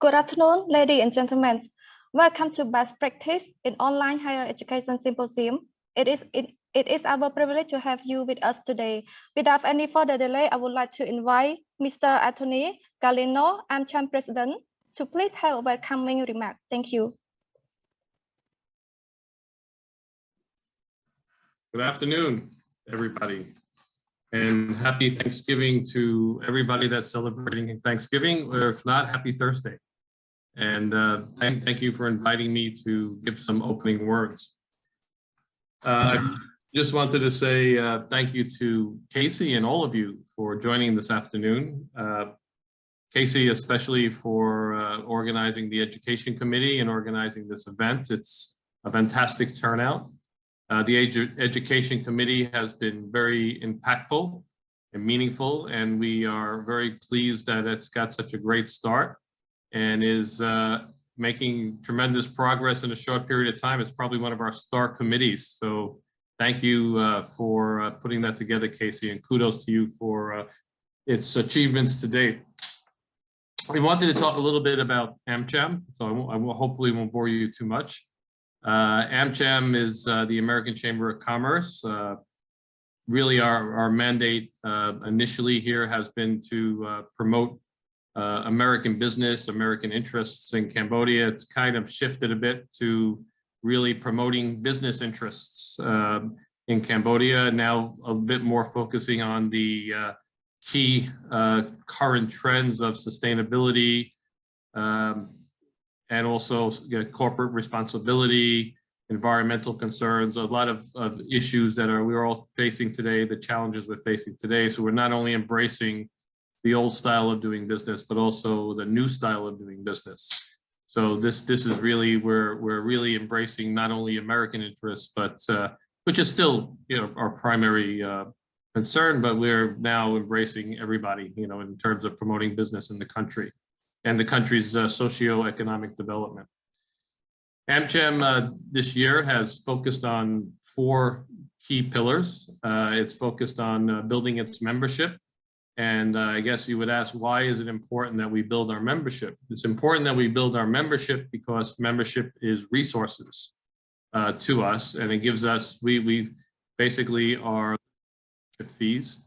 Good afternoon, ladies and gentlemen. Welcome to Best Practice in Online Higher Education Symposium. It is our privilege to have you with us today. Without any further delay, I would like to invite Mr. Anthony Galino, AmCham President, to please have a welcoming remark. Thank you. Good afternoon, everybody, and happy Thanksgiving to everybody that's celebrating Thanksgiving, or if not, happy Thursday. And thank you for inviting me to give some opening words. I just wanted to say thank you to Casey and all of you for joining this afternoon. Casey, especially for organizing the Education Committee and organizing this event. It's a fantastic turnout. The Education Committee has been very impactful and meaningful, and we are very pleased that it's got such a great start and is making tremendous progress in a short period of time. It's probably one of our star committees. So thank you for putting that together, Casey, and kudos to you for its achievements to date. We wanted to talk a little bit about AmCham, so I hopefully won't bore you too much. AmCham is the American Chamber of Commerce. Really our mandate initially here has been to promote American business, American interests in Cambodia. It's kind of shifted a bit to really promoting business interests in Cambodia, now a bit more focusing on the key current trends of sustainability, and also corporate responsibility, environmental concerns, a lot of issues that we're all facing today, the challenges we're facing today. So we're not only embracing the old style of doing business, but also the new style of doing business. So this is really, we're really embracing not only American interests, but which is still our primary concern, but we're now embracing everybody, in terms of promoting business in the country and the country's socio-economic development. AmCham this year has focused on 4 key pillars. It's focused on building its membership. And I guess you would ask, why is it important that we build our membership? It's important that we build our membership because membership is resources to us, and it gives us, we basically are fees.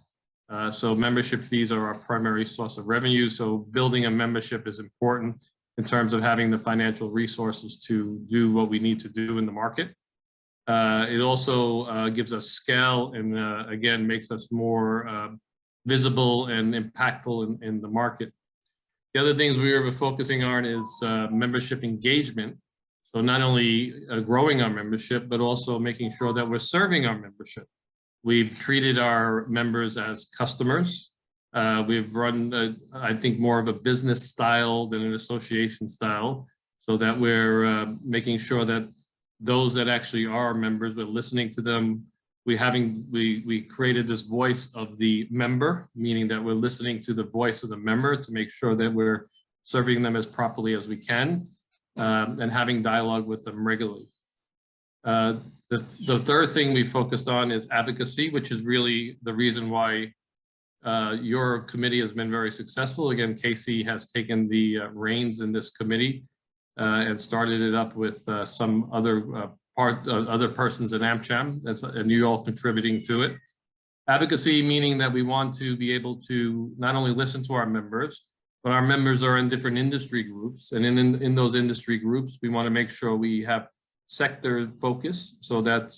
So membership fees are our primary source of revenue. So building a membership is important in terms of having the financial resources to do what we need to do in the market. It also gives us scale and again, makes us more visible and impactful in the market. The other things we are focusing on is membership engagement. So not only growing our membership, but also making sure that we're serving our membership. We've treated our members as customers. We've run, I think, more of a business style than an association style, so that we're making sure that those that actually are our members, we're listening to them. We created this voice of the member, meaning that we're listening to the voice of the member to make sure that we're serving them as properly as we can, and having dialogue with them regularly. The third thing we focused on is advocacy, which is really the reason why your committee has been very successful. Again, Casey has taken the reins in this committee and started it up with some other other persons in AmCham, and you all contributing to it. Advocacy meaning that we want to be able to not only listen to our members, but our members are in different industry groups, and in those industry groups, we want to make sure we have sector focus, so that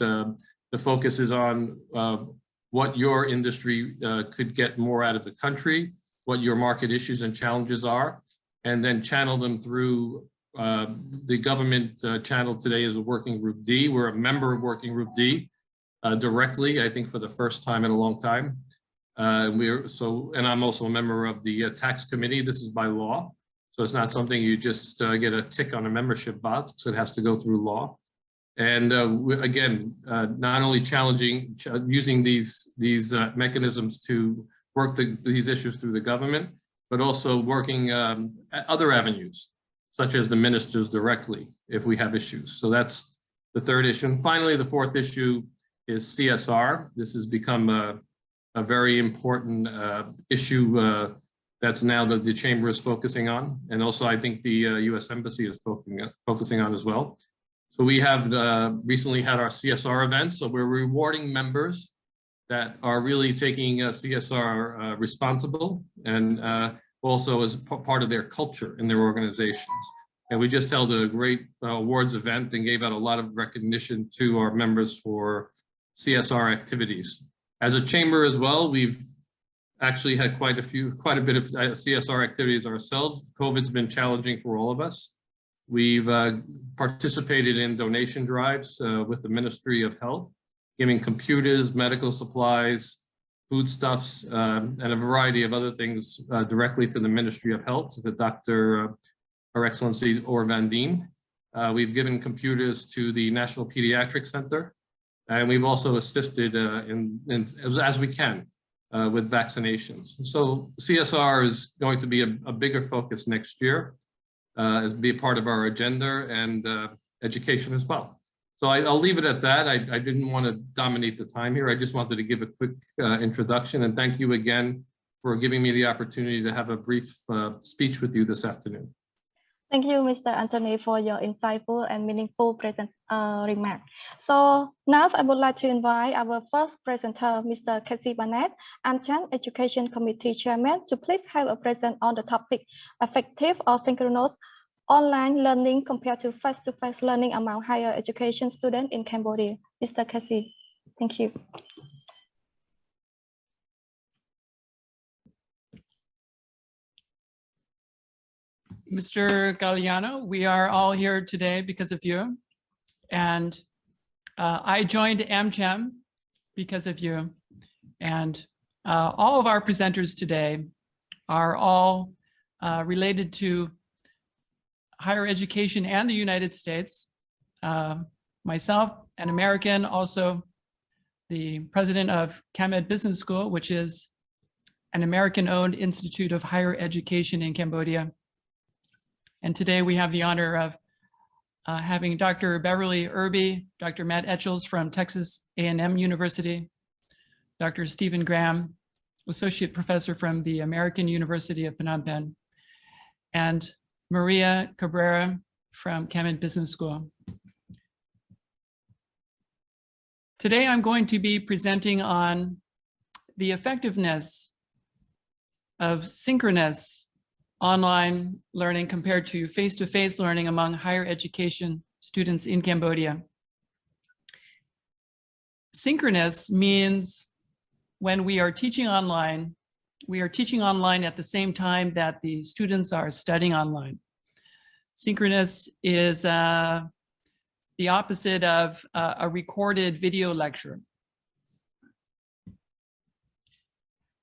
the focus is on what your industry could get more out of the country, what your market issues and challenges are, and then channel them through the government channel. Today is a Working Group D. We're a member of Working Group D directly, I think for the first time in a long time. And I'm also a member of the tax committee. This is by law. So it's not something you just get a tick on a membership box. It has to go through law. And again, not only using these mechanisms to work these issues through the government, but also working other avenues, such as the ministers directly, if we have issues. So that's the third issue. And finally, the fourth issue is CSR. This has become a very important issue that's now that the chamber is focusing on. And also I think the US Embassy is focusing on as well. So we have recently had our CSR event. So we're rewarding members that are really taking CSR responsible and also as part of their culture in their organizations. And we just held a great awards event and gave out a lot of recognition to our members for CSR activities. As a chamber as well, we've actually had quite a bit of CSR activities ourselves. COVID's been challenging for all of us. We've participated in donation drives with the Ministry of Health, giving computers, medical supplies, foodstuffs, and a variety of other things directly to the Ministry of Health, to Her Excellency Or Van Dien. We've given computers to the National Pediatric Center, and we've also assisted as we can with vaccinations. So CSR is going to be a bigger focus next year, as be a part of our agenda and education as well. So I'll leave it at that. I didn't want to dominate the time here. I just wanted to give a quick introduction, and thank you again for giving me the opportunity to have a brief speech with you this afternoon. Thank you, Mr. Anthony, for your insightful and meaningful remark. So now I would like to invite our first presenter, Mr. Casey Barnett, AmCham Education Committee Chairman, to please have a present on the topic effective or synchronous online learning compared to face-to-face learning among higher education students in Cambodia. Mr. Casey, thank you. Mr. Galliano, we are all here today because of you. And I joined AmCham because of you. And all of our presenters today are all related to higher education and the United States. Myself, an American, also the president of CAMED Business School, which is an American-owned institute of higher education in Cambodia. And today we have the honor of having Dr. Beverly Irby, Dr. Matt Etchells from Texas A&M University, Dr. Stephen Graham, Associate Professor from the American University of Phnom Penh, and Maria Cabrera from CAMED Business School. Today I'm going to be presenting on the effectiveness of synchronous online learning compared to face-to-face learning among higher education students in Cambodia. Synchronous means when we are teaching online at the same time that the students are studying online. Synchronous is the opposite of a recorded video lecture.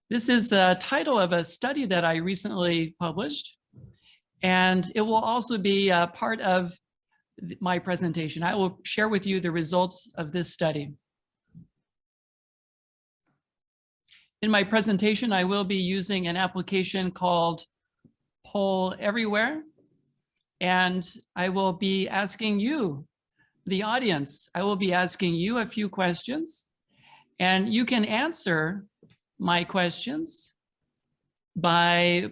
This is the title of a study that I recently published, and it will also be a part of my presentation. I will share with you the results of this study. In my presentation, I will be using an application called Poll Everywhere, and I will be asking you, the audience, I will be asking you a few questions, and you can answer my questions by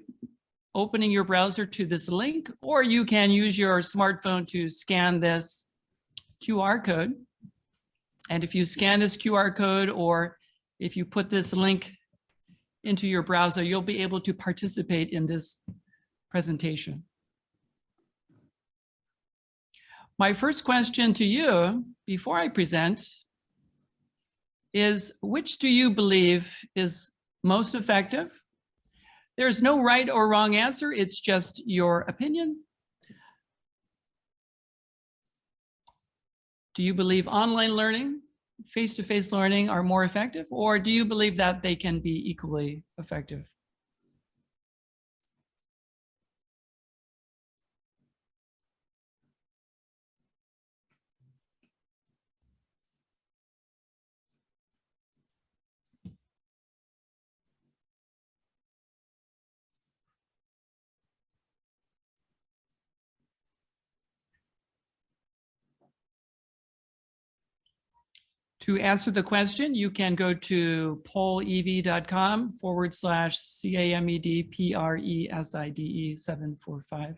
opening your browser to this link, or you can use your smartphone to scan this QR code. And if you scan this QR code, or if you put this link into your browser, you'll be able to participate in this presentation. My first question to you before I present is, which do you believe is most effective? There's no right or wrong answer, it's just your opinion. Do you believe online learning, face-to-face learning are more effective, or do you believe that they can be equally effective? To answer the question, you can go to pollev.com/CAMEDPRESIDE 745.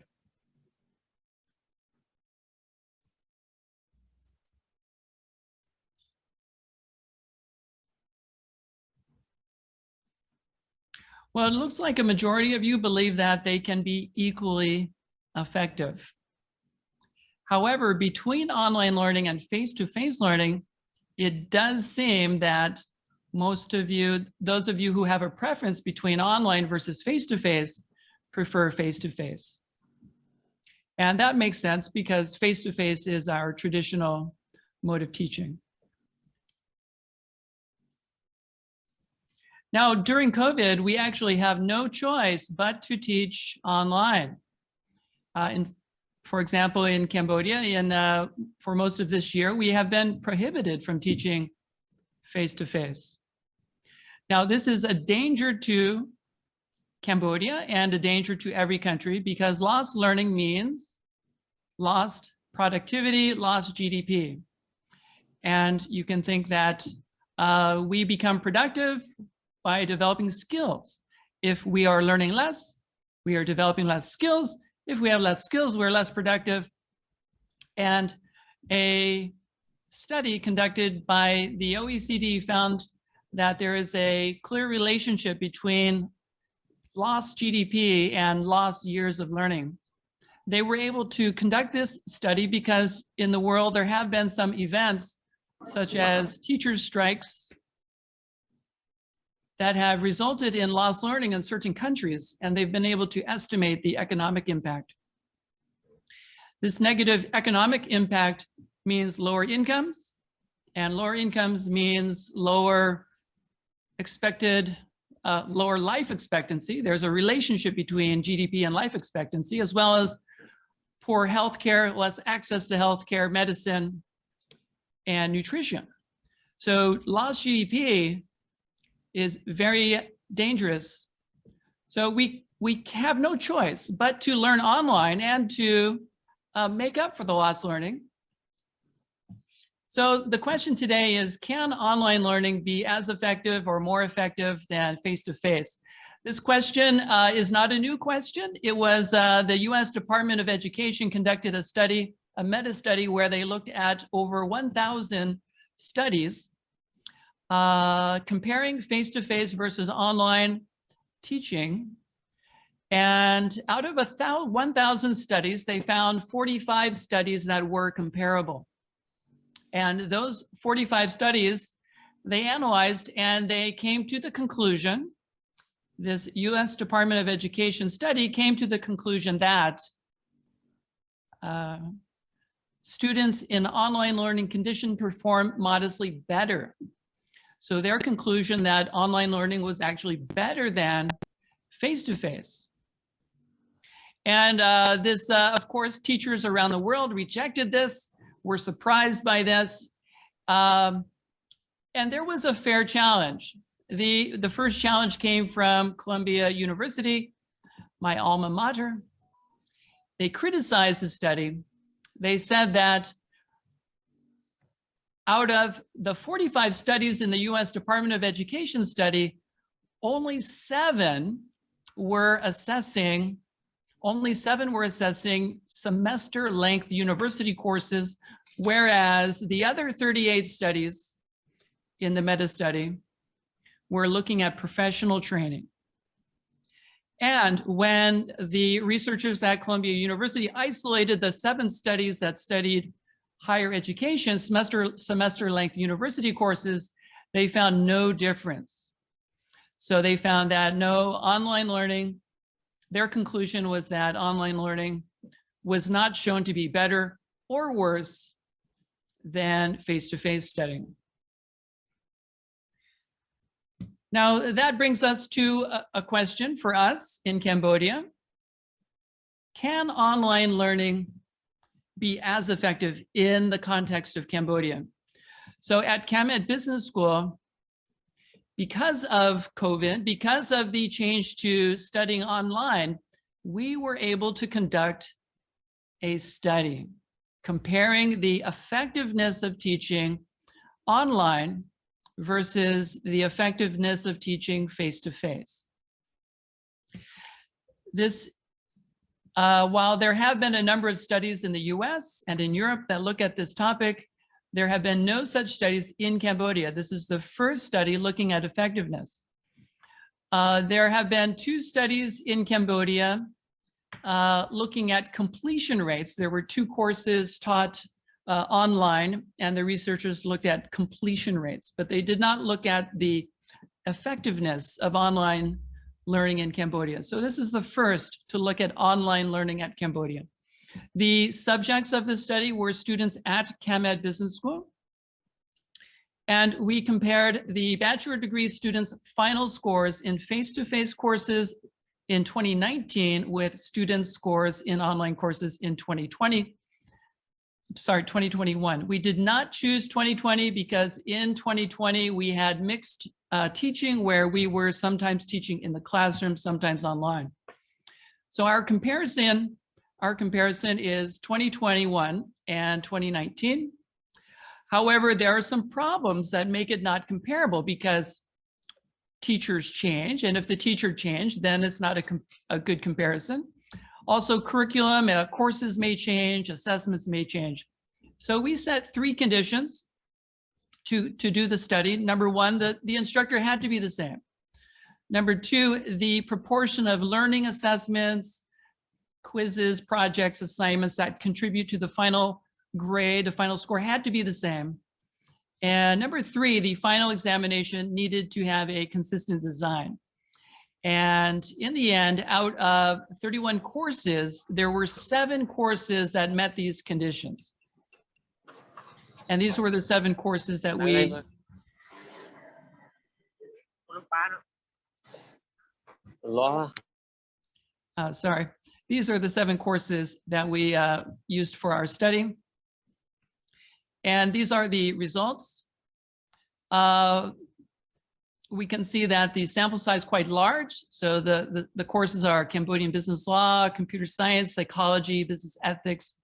Well, it looks like a majority of you believe that they can be equally effective. However, between online learning and face-to-face learning, it does seem that most of you, those of you who have a preference between online versus face-to-face, prefer face-to-face. And that makes sense because face-to-face is our traditional mode of teaching. Now, during COVID, we actually have no choice but to teach online. For example, in Cambodia, for most of this year, we have been prohibited from teaching face-to-face. Now, this is a danger to Cambodia and a danger to every country because lost learning means lost productivity, lost GDP. And you can think that we become productive by developing skills. If we are learning less, we are developing less skills. If we have less skills, we're less productive. And a study conducted by the OECD found that there is a clear relationship between lost GDP and lost years of learning. They were able to conduct this study because in the world there have been some events such as teachers' strikes that have resulted in lost learning in certain countries, and they've been able to estimate the economic impact. This negative economic impact means lower incomes, and lower incomes means lower expected, lower life expectancy. There's a relationship between GDP and life expectancy, as well as poor healthcare, less access to healthcare, medicine, and nutrition. So lost GDP is very dangerous. So we have no choice but to learn online and to make up for the lost learning. So the question today is, can online learning be as effective or more effective than face-to-face? This question is not a new question. It was the US Department of Education conducted a study, a meta-study, where they looked at over 1,000 studies comparing face-to-face versus online teaching. And out of 1,000 studies, they found 45 studies that were comparable. And those 45 studies, they analyzed and they came to the conclusion, this US Department of Education study came to the conclusion that students in online learning conditions perform modestly better. So their conclusion that online learning was actually better than face-to-face. And this, of course, teachers around the world rejected this, were surprised by this. And there was a fair challenge. The first challenge came from Columbia University, my alma mater. They criticized the study. They said that out of the 45 studies in the US Department of Education study, only seven were assessing semester length university courses, whereas the other 38 studies in the meta study were looking at professional training. And when the researchers at Columbia University isolated the 7 studies that studied higher education, semester length university courses, they found no difference. So they found that no online learning, their conclusion was that online learning was not shown to be better or worse than face-to-face studying. Now that brings us to a question for us in Cambodia. Can online learning be as effective in the context of Cambodia? So at CamEd Business School, because of COVID, because of the change to studying online, we were able to conduct a study comparing the effectiveness of teaching online versus the effectiveness of teaching face-to-face. This, while there have been a number of studies in the US and in Europe that look at this topic, there have been no such studies in Cambodia. This is the first study looking at effectiveness. There have been 2 studies in Cambodia looking at completion rates. There were 2 courses taught online, and the researchers looked at completion rates, but they did not look at the effectiveness of online learning in Cambodia. So this is the first to look at online learning at Cambodia. The subjects of the study were students at AmCham Business School. And we compared the bachelor degree students' final scores in face-to-face courses in 2019 with students' scores in online courses in 2021. We did not choose 2020 because in 2020 we had mixed teaching where we were sometimes teaching in the classroom, sometimes online. So our comparison is 2021 and 2019. However, there are some problems that make it not comparable because teachers change, and if the teacher changed, then it's not a good comparison. Also, curriculum, courses may change, assessments may change. So we set 3 conditions to do the study. Number 1, the instructor had to be the same. Number 2, the proportion of learning assessments, quizzes, projects, assignments that contribute to the final grade, the final score had to be the same. And number 3, the final examination needed to have a consistent design. And in the end, out of 31 courses, there were 7 courses that met these conditions. And these were the 7 courses that we sorry. These are the 7 courses that we used for our study. And these are the results. We can see that the sample size is quite large. So the courses are Cambodian business law, computer science, psychology, business ethics,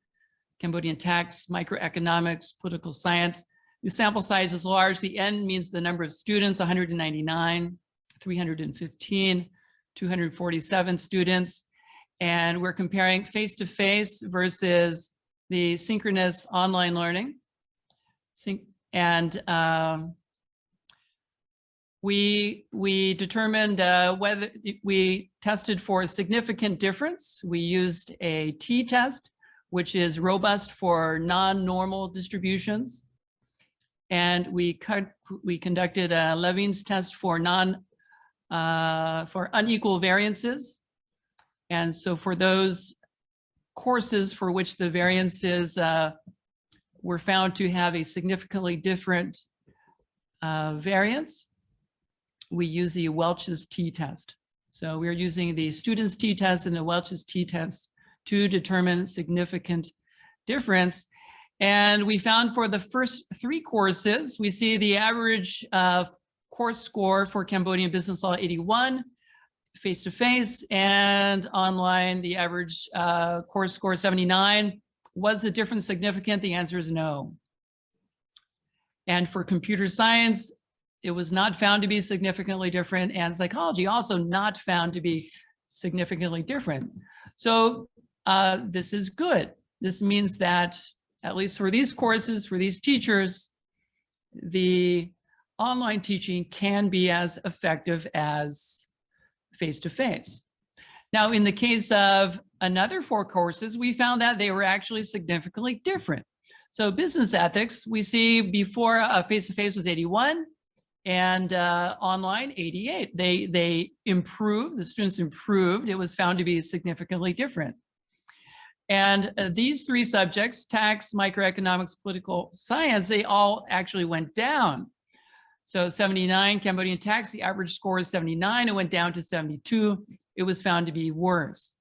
Cambodian tax, microeconomics, political science. The sample size is large. The N means the number of students, 199, 315, 247 students. And we're comparing face-to-face versus the synchronous online learning. And we determined whether we tested for a significant difference. We used a t-test, which is robust for non-normal distributions. And we conducted a Levene's test for unequal variances. And so for those courses for which the variances were found to have a significantly different variance, we use the Welch's t-test. So we're using the student's t-test and the Welch's t-test to determine significant difference. And we found for the first 3 courses, we see the average course score for Cambodian business law 81, face-to-face, and online, the average course score 79. Was the difference significant? The answer is no. And for computer science, it was not found to be significantly different, and psychology also not found to be significantly different. So this is good. This means that, at least for these courses, for these teachers, the online teaching can be as effective as face-to-face. Now, in the case of another 4 courses, we found that they were actually significantly different. So business ethics, we see before face-to-face was 81 and online 88. They improved, the students improved. It was found to be significantly different. And these 3 subjects, tax, microeconomics, political science, they all actually went down. So 79, Cambodian tax, the average score is 79. It went down to 72. It was found to be worse.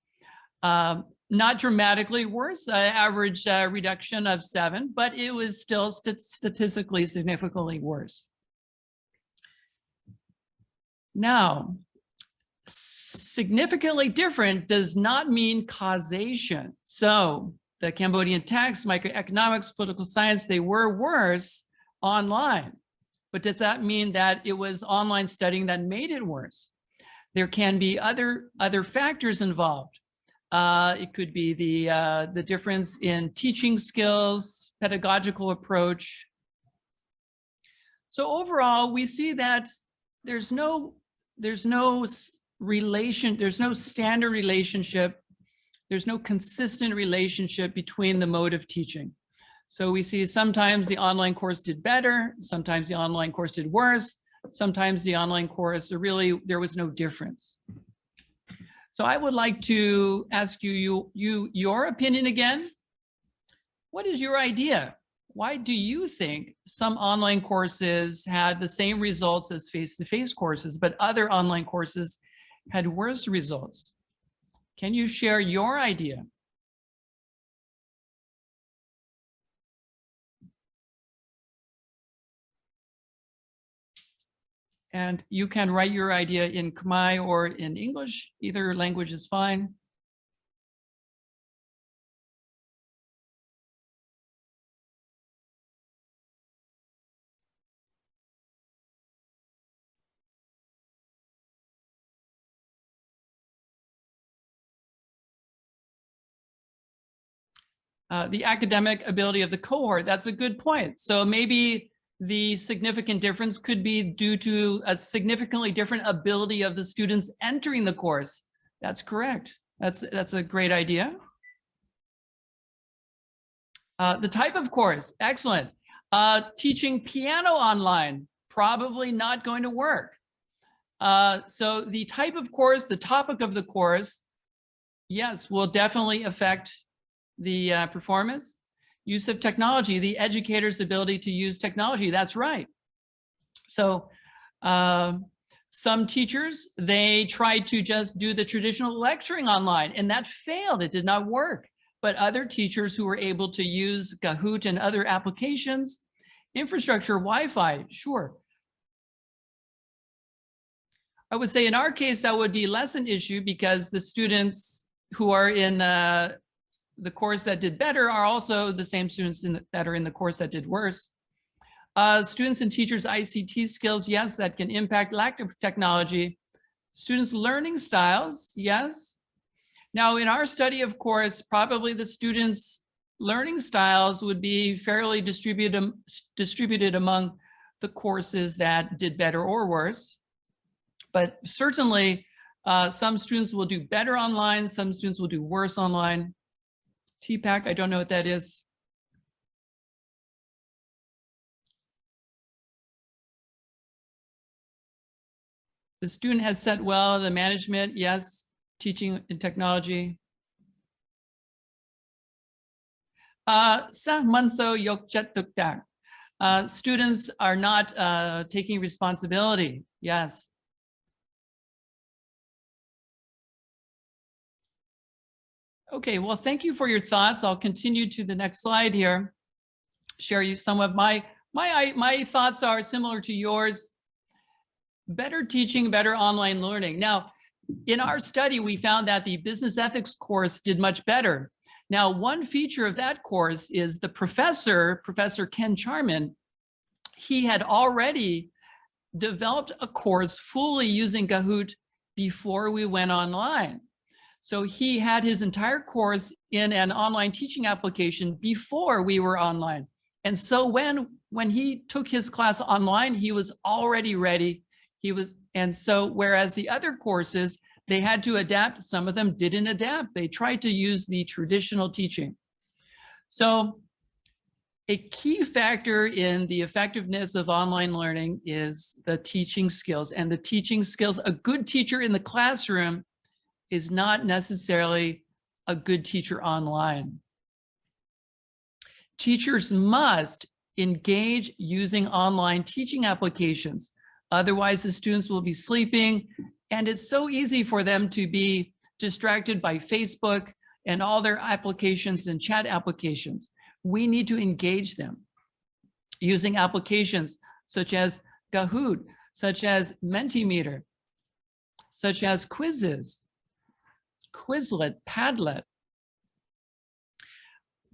Not dramatically worse, average reduction of 7, but it was still statistically significantly worse. Now, significantly different does not mean causation. So the Cambodian tax, microeconomics, political science, they were worse, online. But does that mean that it was online studying that made it worse? There can be other factors involved. It could be the difference in teaching skills, pedagogical approach. So overall, we see that there's no standard relationship. There's no consistent relationship between the mode of teaching. So we see sometimes the online course did better, sometimes the online course did worse, sometimes the online course, there was no difference. So I would like to ask you your opinion again. What is your idea? Why do you think some online courses had the same results as face-to-face courses, but other online courses had worse results? Can you share your idea? And you can write your idea in Khmer or in English. Either language is fine. The academic ability of the cohort, that's a good point. So maybe the significant difference could be due to a significantly different ability of the students entering the course. That's correct. That's a great idea. The type of course, excellent. Teaching piano online, probably not going to work. So the type of course, the topic of the course, yes, will definitely affect the performance. Use of technology, the educator's ability to use technology, that's right. So some teachers, they tried to just do the traditional lecturing online and that failed, it did not work. But other teachers who were able to use Kahoot and other applications, infrastructure, Wi-Fi, sure. I would say in our case, that would be less an issue because the students who are in the course that did better are also the same students that are in the course that did worse. Students and teachers' ICT skills, yes, that can impact lack of technology. Students' learning styles, yes. Now in our study, of course, probably the students' learning styles would be fairly distributed among the courses that did better or worse. But certainly some students will do better online, some students will do worse online. TPAC, I don't know what that is. The student has set well, the management, yes. Teaching and technology. Students are not taking responsibility, yes. Okay, well, thank you for your thoughts. I'll continue to the next slide here. Share you some of my thoughts are similar to yours. Better teaching, better online learning. Now, in our study, we found that the business ethics course did much better. Now, one feature of that course is the professor, Professor Ken Charman, he had already developed a course fully using Kahoot before we went online. So he had his entire course in an online teaching application before we were online. And so when he took his class online, he was already ready. And so whereas the other courses, they had to adapt, some of them didn't adapt. They tried to use the traditional teaching. So a key factor in the effectiveness of online learning is the teaching skills. And the teaching skills, a good teacher in the classroom is not necessarily a good teacher online. Teachers must engage using online teaching applications. Otherwise, the students will be sleeping, and it's so easy for them to be distracted by Facebook and all their applications and chat applications. We need to engage them using applications such as Kahoot, such as Mentimeter, such as Quizzes, Quizlet, Padlet.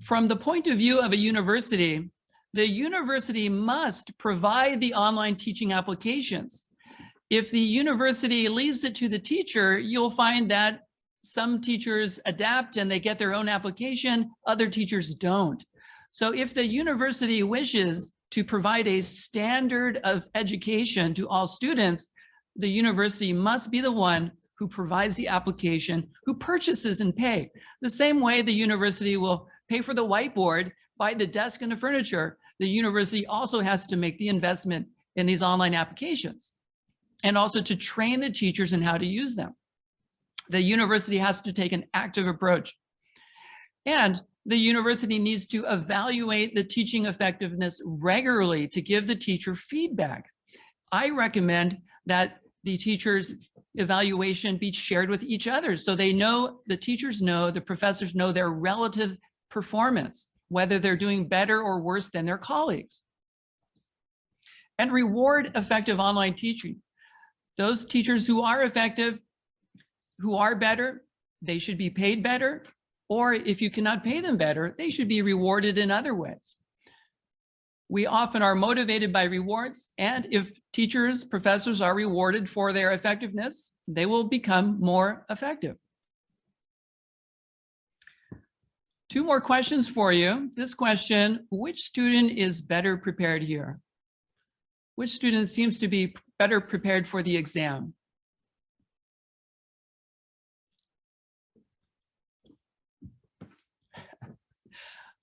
From the point of view of a university, The university must provide the online teaching applications. If the university leaves it to the teacher, you'll find that some teachers adapt and they get their own application, other teachers don't. So if the university wishes to provide a standard of education to all students, the university must be the one who provides the application, who purchases and pay. The same way the university will pay for the whiteboard, buy the desk and the furniture, the university also has to make the investment in these online applications and also to train the teachers in how to use them. The university has to take an active approach. And the university needs to evaluate the teaching effectiveness regularly to give the teacher feedback. I recommend that the teachers' evaluation be shared with each other so they know, the teachers know, the professors know their relative performance, whether they're doing better or worse than their colleagues. And reward effective online teaching. Those teachers who are effective, who are better, they should be paid better, or if you cannot pay them better, they should be rewarded in other ways. We often are motivated by rewards, and if teachers, professors are rewarded for their effectiveness, they will become more effective. 2 more questions for you. This question, which student is better prepared here? Which student seems to be better prepared for the exam?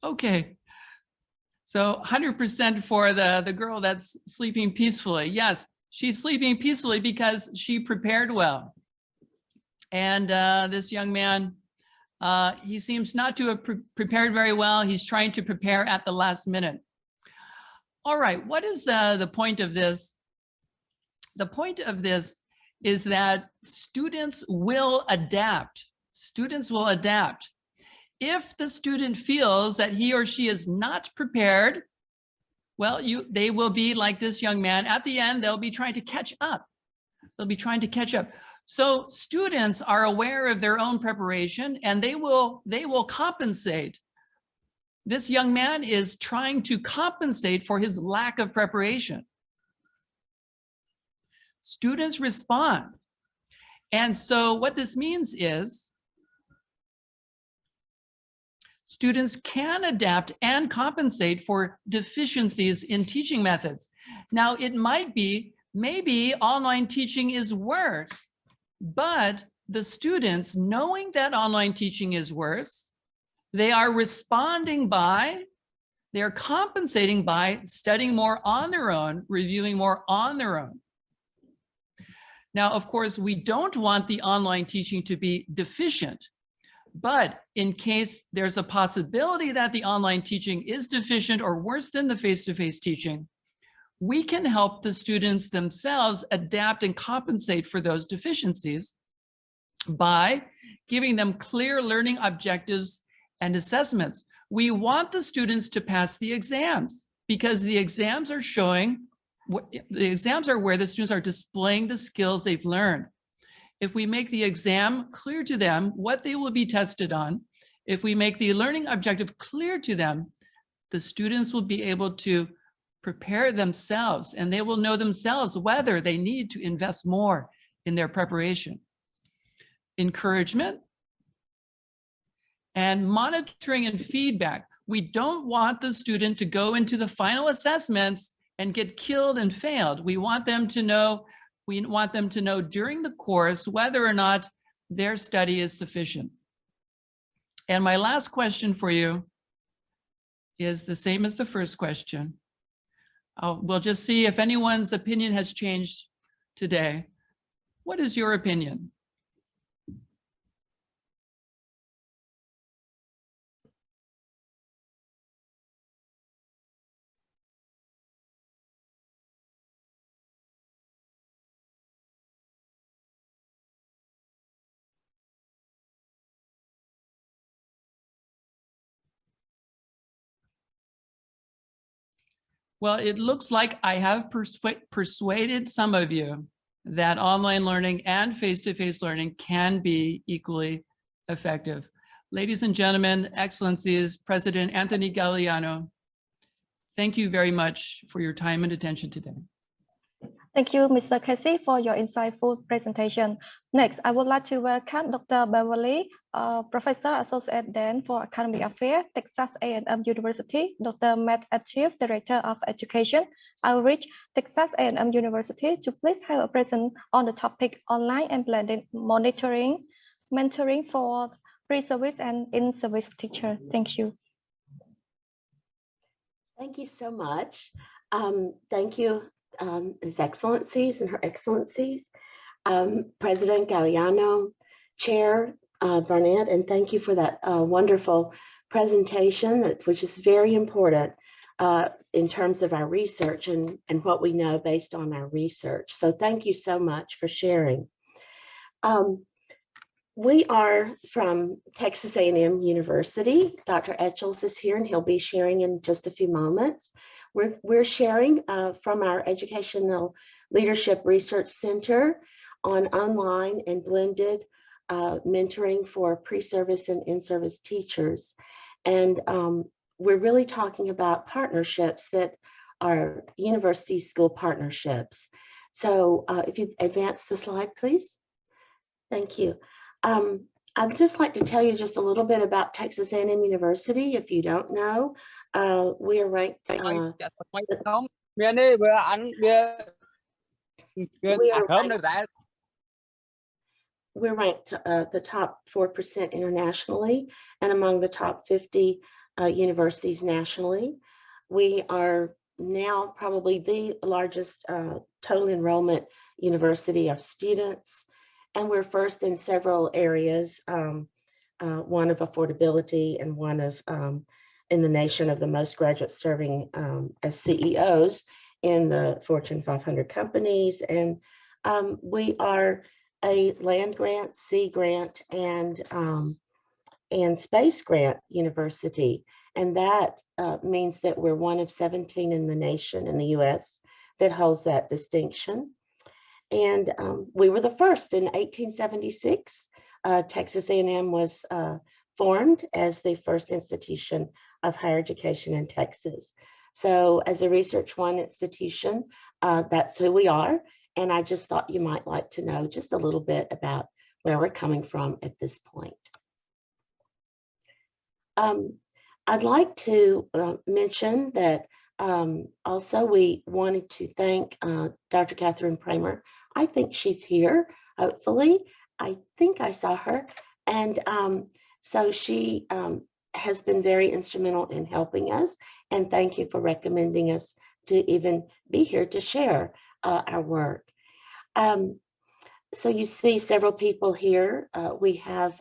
Okay, so 100% for the girl that's sleeping peacefully. Yes, she's sleeping peacefully because she prepared well. And this young man, he seems not to have prepared very well. He's trying to prepare at the last minute. All right, what is the point of this? The point of this is that students will adapt. Students will adapt. If the student feels that he or she is not prepared, well, they will be like this young man. At the end, they'll be trying to catch up. They'll be trying to catch up. So students are aware of their own preparation and they will compensate. This young man is trying to compensate for his lack of preparation. Students respond. And so what this means is students can adapt and compensate for deficiencies in teaching methods. Now, it might be, maybe online teaching is worse, but the students, knowing that online teaching is worse, they are responding by, they're compensating by studying more on their own, reviewing more on their own. Now, of course, we don't want the online teaching to be deficient. But in case there's a possibility that the online teaching is deficient or worse than the face-to-face teaching, we can help the students themselves adapt and compensate for those deficiencies by giving them clear learning objectives and assessments. We want the students to pass the exams because the exams are showing, the exams are where the students are displaying the skills they've learned. If we make the exam clear to them what they will be tested on, if we make the learning objective clear to them, the students will be able to prepare themselves and they will know themselves whether they need to invest more in their preparation. Encouragement and monitoring and feedback. We don't want the student to go into the final assessments and get killed and failed. We want them to know during the course whether or not their study is sufficient. And my last question for you is the same as the first question. We'll just see if anyone's opinion has changed today. What is your opinion? Well, it looks like I have persuaded some of you that online learning and face-to-face learning can be equally effective. Ladies and gentlemen, Excellencies, President Anthony Galeano, thank you very much for your time and attention today. Thank you, Mr. Casey, for your insightful presentation. Next, I would like to welcome Dr. Beverly, Professor Associate Dean for Academic Affairs, Texas A&M University, Dr. Matt Achieve, Director of Education, Outreach, Texas A&M University, to please have a present on the topic online and blended monitoring, mentoring for pre-service and in-service teacher. Thank you. Thank you so much. Thank you, His Excellencies and Her Excellencies, President Galliano, Chair Barnett, and thank you for that wonderful presentation, which is very important in terms of our research and what we know based on our research. So thank you so much for sharing. We are from Texas A&M University. Dr. Etchels is here and he'll be sharing in just a few moments. We're sharing from our Educational Leadership Research Center on online and blended mentoring for pre-service and in-service teachers. And we're really talking about partnerships that are university school partnerships. So if you advance the slide, please. Thank you. I'd just like to tell you just a little bit about Texas A&M University. If you don't know, we are ranked. We're ranked the top 4% internationally and among the top 50 universities nationally. We are now probably the largest total enrollment university of students. And we're first in several areas, one of affordability and one of in the nation of the most graduates serving as CEOs in the Fortune 500 companies. And we are a land grant, sea grant, and space grant university. And that means that we're one of 17 in the nation, in the US, that holds that distinction. And we were the first in 1876. Texas A&M was formed as the first institution of higher education in Texas. So as a Research One institution, that's who we are. And I just thought you might like to know just a little bit about where we're coming from at this point. I'd like to mention that also we wanted to thank Dr. Catherine Pramer. I think she's here, hopefully. I think I saw her. And so she has been very instrumental in helping us. And thank you for recommending us to even be here to share our work. So you see several people here. We have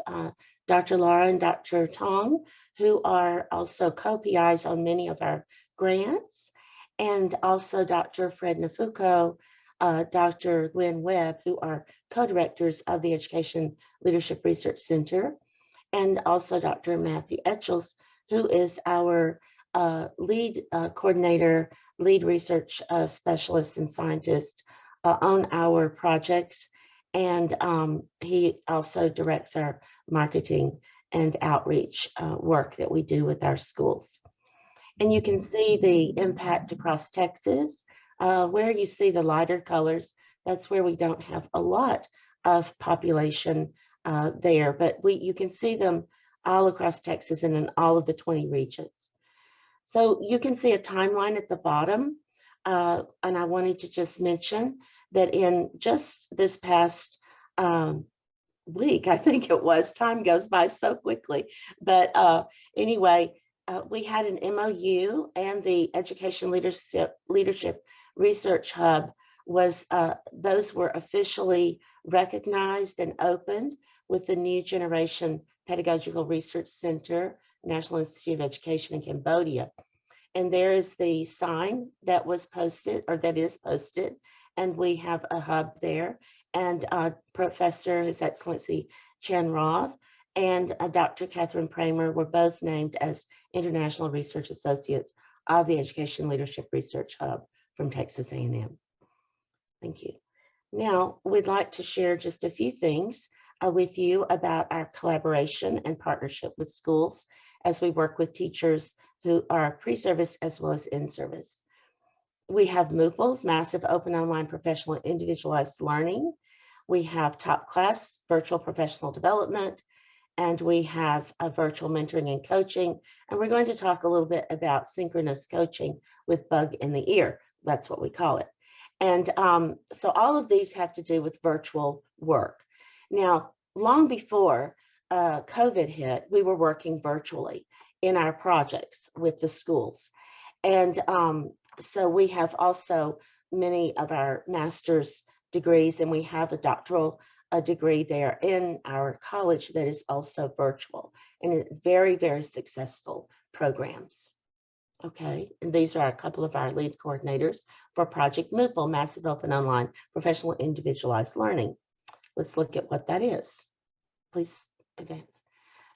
Dr. Laura and Dr. Tong, who are also co-PIs on many of our grants, and also Dr. Fred Nafuko, Dr. Glenn Webb, who are co-directors of the Education Leadership Research Center, and also Dr. Matthew Etchels, who is our lead coordinator, lead research specialist and scientist on our projects. And he also directs our marketing and outreach work that we do with our schools. And you can see the impact across Texas. Where you see the lighter colors, that's where we don't have a lot of population there, but you can see them all across Texas and in all of the 20 regions. So you can see a timeline at the bottom. And I wanted to just mention that in just this past week, I think it was, time goes by so quickly. But anyway, we had an MOU, and the Education Leadership Research Hub was, those were officially recognized and opened with the New Generation Pedagogical Research Center, National Institute of Education in Cambodia. And there is the sign that was posted, or that is posted, and we have a hub there. And Professor, His Excellency Chan Roth, and Dr. Catherine Pramer were both named as International Research Associates of the Education Leadership Research Hub from Texas A&M. Thank you. Now, we'd like to share just a few things with you about our collaboration and partnership with schools as we work with teachers who are pre-service as well as in-service. We have MOOPLs, Massive Open Online Professional Individualized Learning. We have Top Class, Virtual Professional Development, and we have a virtual mentoring and coaching. And we're going to talk a little bit about synchronous coaching with bug in the ear. That's what we call it. And so all of these have to do with virtual work. Now, long before COVID hit, we were working virtually in our projects with the schools. And so we have also many of our master's degrees, and we have a doctoral degree there in our college that is also virtual, and very, very successful programs. Okay, and these are a couple of our lead coordinators for Project MOOPL, Massive Open Online Professional Individualized Learning. Let's look at what that is. Please advance.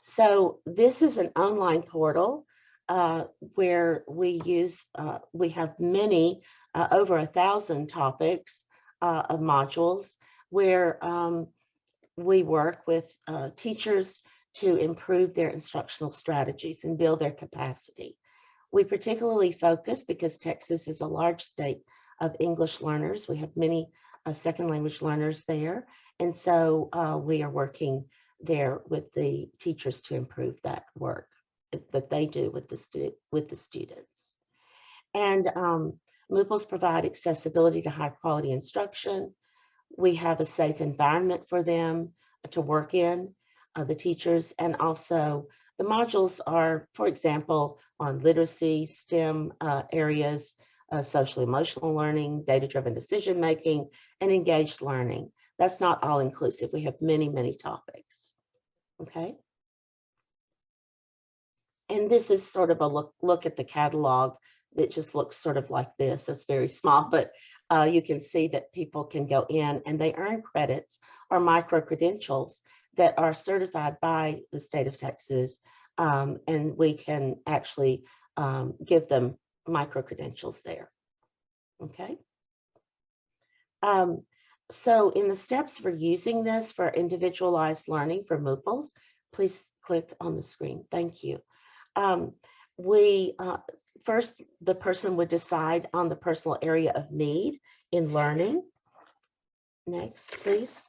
So this is an online portal where we have many, over 1,000 topics of modules where we work with teachers to improve their instructional strategies and build their capacity. We particularly focus, because Texas is a large state of English learners. We have many second language learners there. And so we are working there with the teachers to improve that work that they do with the students. And MOOPLs provide accessibility to high quality instruction. We have a safe environment for them to work in, the teachers, and also the modules are, for example, on literacy, STEM areas, social emotional learning, data-driven decision making, and engaged learning. That's not all inclusive. We have many, many topics. Okay. And this is sort of a look at the catalog that just looks sort of like this. It's very small, but you can see that people can go in and they earn credits or micro-credentials that are certified by the state of Texas, and we can actually give them micro-credentials there. Okay. So in the steps for using this for individualized learning for MOOPLs, please click on the screen. Thank you. First, the person would decide on the personal area of need in learning. Next, please.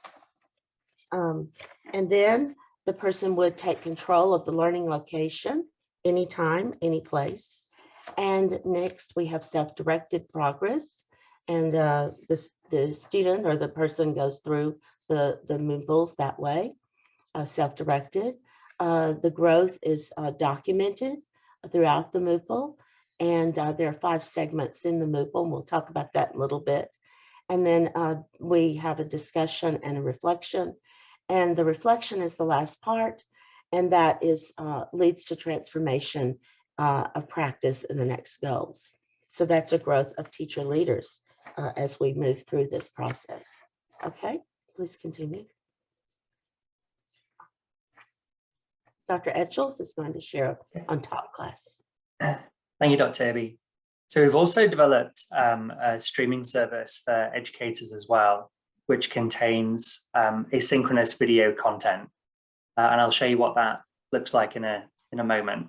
And then the person would take control of the learning location, anytime, any place. And next, we have self-directed progress. And the student or the person goes through the MOOPLs that way, self-directed. The growth is documented throughout the MOOPL. And there are 5 segments in the MOOPL, and we'll talk about that in a little bit. And then we have a discussion and a reflection. And the reflection is the last part, and that is leads to transformation of practice in the next goals. So that's a growth of teacher leaders as we move through this process. Okay, please continue. Dr. Etchells is going to share on Top Class. Thank you, Dr. Irby. So we've also developed a streaming service for educators as well, which contains asynchronous video content. And I'll show you what that looks like in a moment.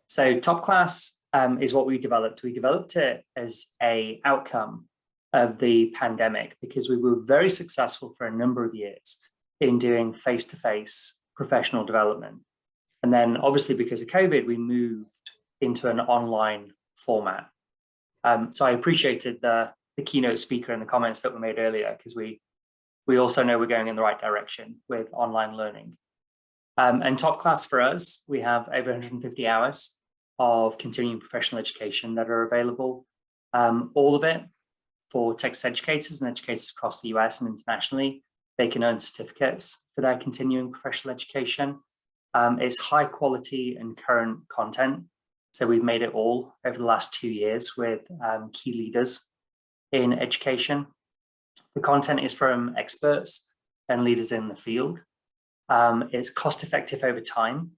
So Top Class is what we developed. We developed it as an outcome of the pandemic because we were very successful for a number of years in doing face-to-face professional development. And then obviously because of COVID, we moved into an online format. So I appreciated the keynote speaker and the comments that were made earlier, because we also know we're going in the right direction with online learning. And Top Class for us, we have over 150 hours of continuing professional education that are available, all of it for Texas educators and educators across the US and internationally. They can earn certificates for their continuing professional education. It's high quality and current content. So we've made it all over the last 2 years with key leaders in education. The content is from experts and leaders in the field. It's cost effective over time.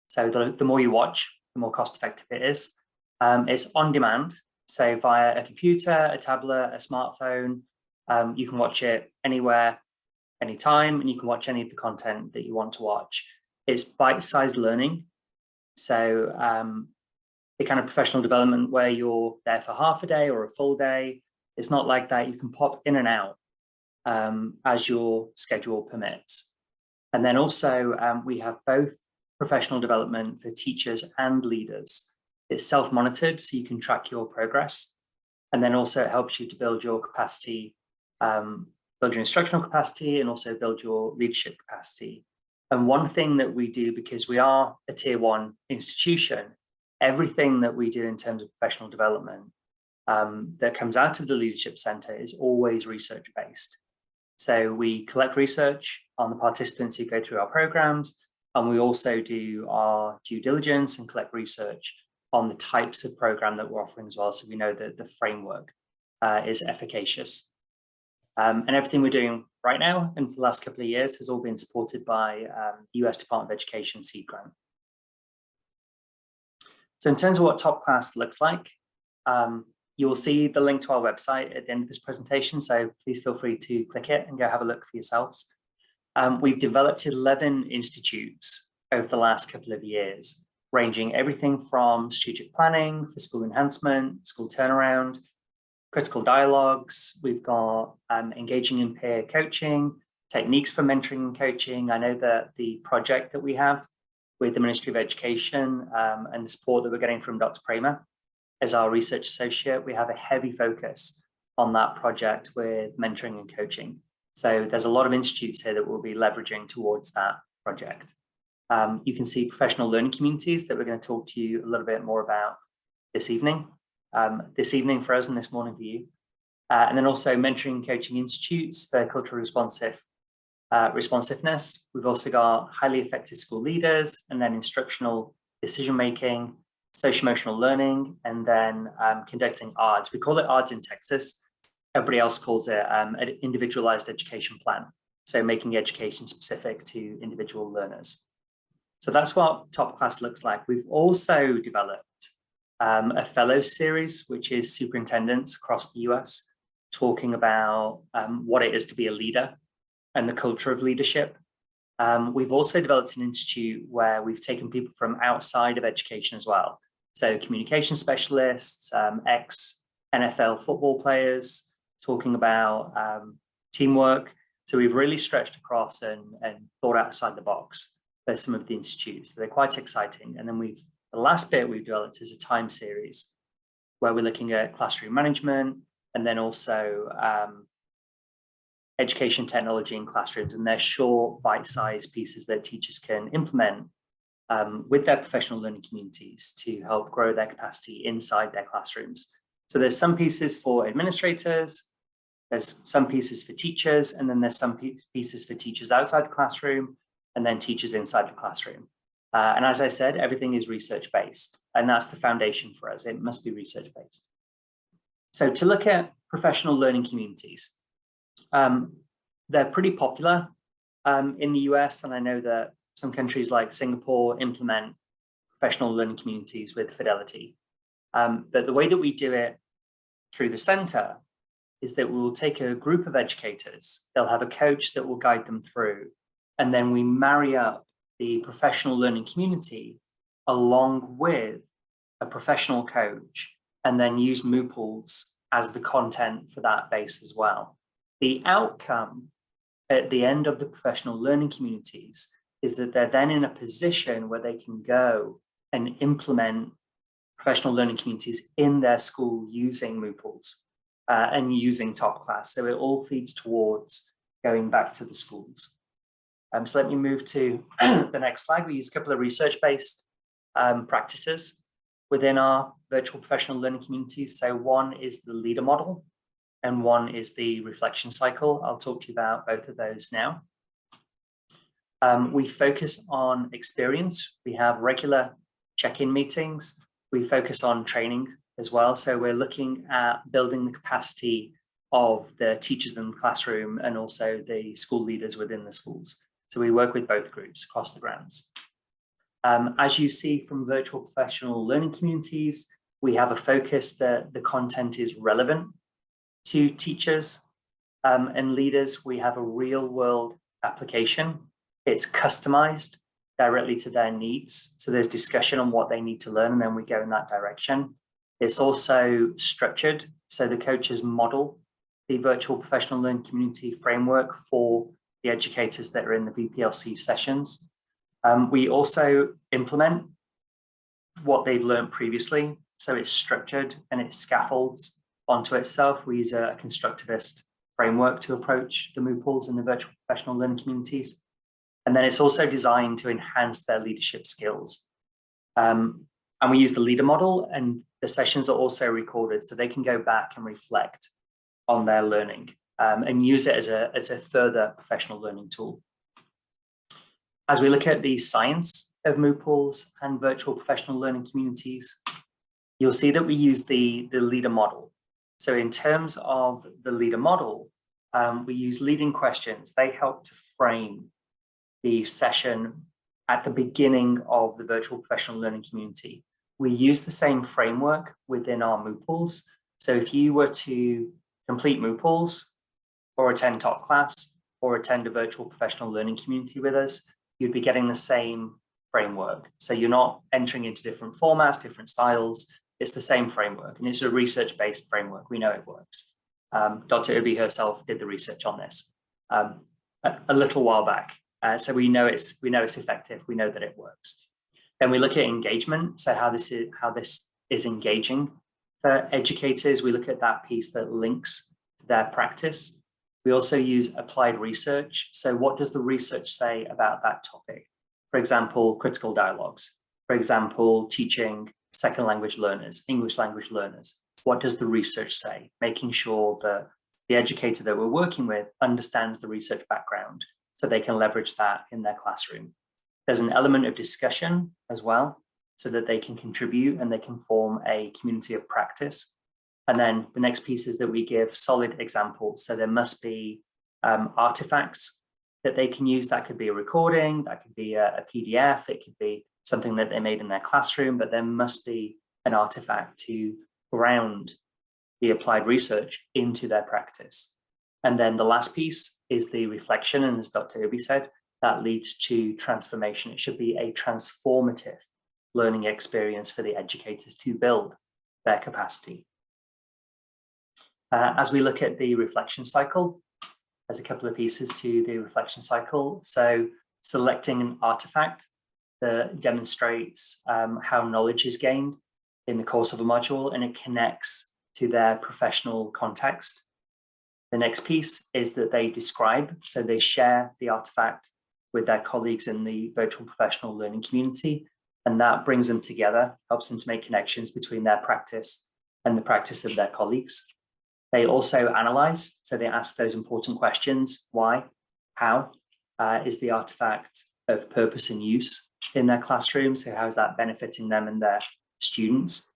So the more you watch, the more cost effective it is. It's on demand. So via a computer, a tablet, a smartphone, you can watch it anywhere, anytime, and you can watch any of the content that you want to watch. It's bite-sized learning. So the kind of professional development where you're there for half a day or a full day. It's not like that. You can pop in and out as your schedule permits. And then also we have both professional development for teachers and leaders. It's self-monitored, so you can track your progress. And then also it helps you to build your capacity, build your instructional capacity, and also build your leadership capacity. And one thing that we do, because we are a tier 1 institution, everything that we do in terms of professional development that comes out of the Leadership Centre is always research-based. So we collect research on the participants who go through our programs, and we also do our due diligence and collect research on the types of program that we're offering as well. So we know that the framework is efficacious. And everything we're doing right now and for the last couple of years has all been supported by the US Department of Education seed grant. So in terms of what top class looks like, you will see the link to our website at the end of this presentation. So please feel free to click it and go have a look for yourselves. We've developed 11 institutes over the last couple of years, ranging everything from strategic planning for school enhancement, school turnaround, critical dialogues. We've got engaging in peer coaching, techniques for mentoring and coaching. I know that the project that we have with the Ministry of Education and the support that we're getting from Dr. Pramer as our research associate, we have a heavy focus on that project with mentoring and coaching. So there's a lot of institutes here that we'll be leveraging towards that project. You can see professional learning communities that we're going to talk to you a little bit more about this evening. This evening for us and this morning for you. And then also mentoring and coaching institutes for culturally responsiveness. We've also got highly effective school leaders, and then instructional decision-making, social-emotional learning, and then conducting ARDS. We call it ARDS in Texas. Everybody else calls it an individualized education plan. So making education specific to individual learners. So that's what top class looks like. We've also developed a fellows series, which is superintendents across the US, talking about what it is to be a leader and the culture of leadership. We've also developed an institute where we've taken people from outside of education as well. So communication specialists, ex-NFL football players, talking about teamwork. So we've really stretched across and thought outside the box for some of the institutes. So they're quite exciting. And then the last bit we've developed is a time series where we're looking at classroom management and then also education technology in classrooms. And they're short, bite-sized pieces that teachers can implement with their professional learning communities to help grow their capacity inside their classrooms. So there's some pieces for administrators, there's some pieces for teachers, and then there's some pieces for teachers outside the classroom, and then teachers inside the classroom. And as I said, everything is research-based, and that's the foundation for us. It must be research-based. So to look at professional learning communities, they're pretty popular in the US, and I know that some countries like Singapore implement professional learning communities with fidelity. But the way that we do it through the center is that we will take a group of educators, they'll have a coach that will guide them through, and then we marry up the professional learning community along with a professional coach, and then use Mooples as the content for that base as well. The outcome at the end of the professional learning communities is that they're then in a position where they can go and implement professional learning communities in their school using Mooples and using Top Class. So it all feeds towards going back to the schools. So let me move to the next slide. We use a couple of research-based practices within our virtual professional learning communities. So one is the leader model and one is the reflection cycle. I'll talk to you about both of those now. We focus on experience. We have regular check-in meetings. We focus on training as well. So we're looking at building the capacity of the teachers in the classroom and also the school leaders within the schools. So we work with both groups across the grounds. As you see from virtual professional learning communities, we have a focus that the content is relevant to teachers and leaders. We have a real world application. It's customized. directly to their needs. So there's discussion on what they need to learn, and then we go in that direction. It's also structured. So the coaches model the virtual professional learning community framework for the educators that are in the VPLC sessions. We also implement what they've learned previously. So it's structured and it scaffolds onto itself. We use a constructivist framework to approach the MOOPLs and the virtual professional learning communities. And then it's also designed to enhance their leadership skills. And we use the leader model, and the sessions are also recorded so they can go back and reflect on their learning and use it as a further professional learning tool. As we look at the science of MOOPLs and virtual professional learning communities, you'll see that we use the leader model. So in terms of the leader model, we use leading questions. They help to frame the session at the beginning of the virtual professional learning community. We use the same framework within our MOOPLs. So if you were to complete MOOPLs or attend top class or attend a virtual professional learning community with us, you'd be getting the same framework. So you're not entering into different formats, different styles. It's the same framework, and it's a research-based framework. We know it works. Dr. Ubi herself did the research on this a little while back. So we know it's effective. We know that it works. Then we look at engagement. So how this is engaging for educators. We look at that piece that links to their practice. We also use applied research. So what does the research say about that topic? For example, critical dialogues. For example, teaching second language learners, English language learners. What does the research say? Making sure that the educator that we're working with understands the research background so they can leverage that in their classroom. There's an element of discussion as well, so that they can contribute and they can form a community of practice. And then the next piece is that we give solid examples. So there must be artifacts that they can use. That could be a recording, that could be a PDF, it could be something that they made in their classroom, but there must be an artifact to ground the applied research into their practice. And then the last piece is the reflection, and as Dr. Ubi said, that leads to transformation. It should be a transformative learning experience for the educators to build their capacity. As we look at the reflection cycle, there's a couple of pieces to the reflection cycle. So selecting an artifact that demonstrates how knowledge is gained in the course of a module, and it connects to their professional context. The next piece is that they describe, so they share the artifact with their colleagues in the virtual professional learning community, and that brings them together, helps them to make connections between their practice and the practice of their colleagues. They also analyze, so they ask those important questions: why, how, is the artifact of purpose and use in their classroom? So how is that benefiting them and their students?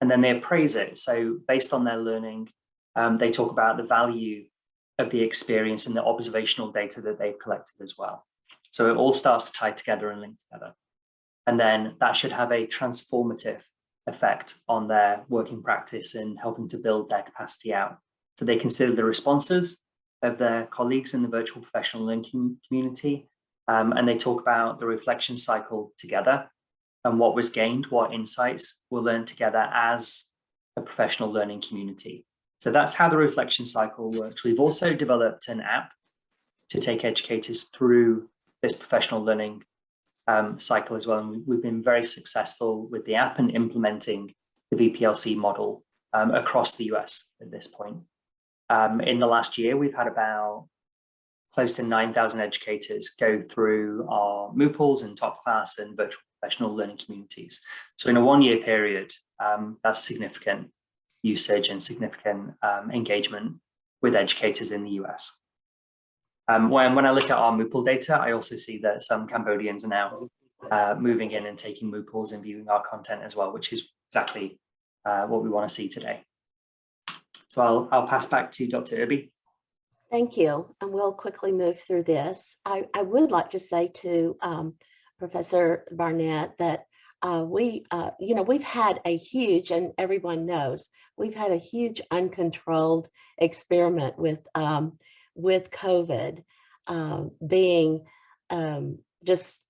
And then they appraise it. So based on their learning, they talk about the value of the experience and the observational data that they've collected as well. So it all starts to tie together and link together. And then that should have a transformative effect on their working practice and helping to build their capacity out. So they consider the responses of their colleagues in the virtual professional learning community, and they talk about the reflection cycle together and what was gained, what insights were learned together as a professional learning community. So that's how the reflection cycle works. We've also developed an app to take educators through this professional learning cycle as well. And we've been very successful with the app and implementing the VPLC model across the US at this point. In the last year, we've had about close to 9,000 educators go through our MOOPLs and top class and virtual professional learning communities. So in a one-year period, that's significant usage and significant engagement with educators in the US. When I look at our MOOPL data, I also see that some Cambodians are now moving in and taking MOOPLs and viewing our content as well, which is exactly what we want to see today. So I'll pass back to Dr. Ubi. Thank you, and we'll quickly move through this. I would like to say to Professor Barnett that we've had a huge, and everyone knows, we've had a huge uncontrolled experiment with COVID being just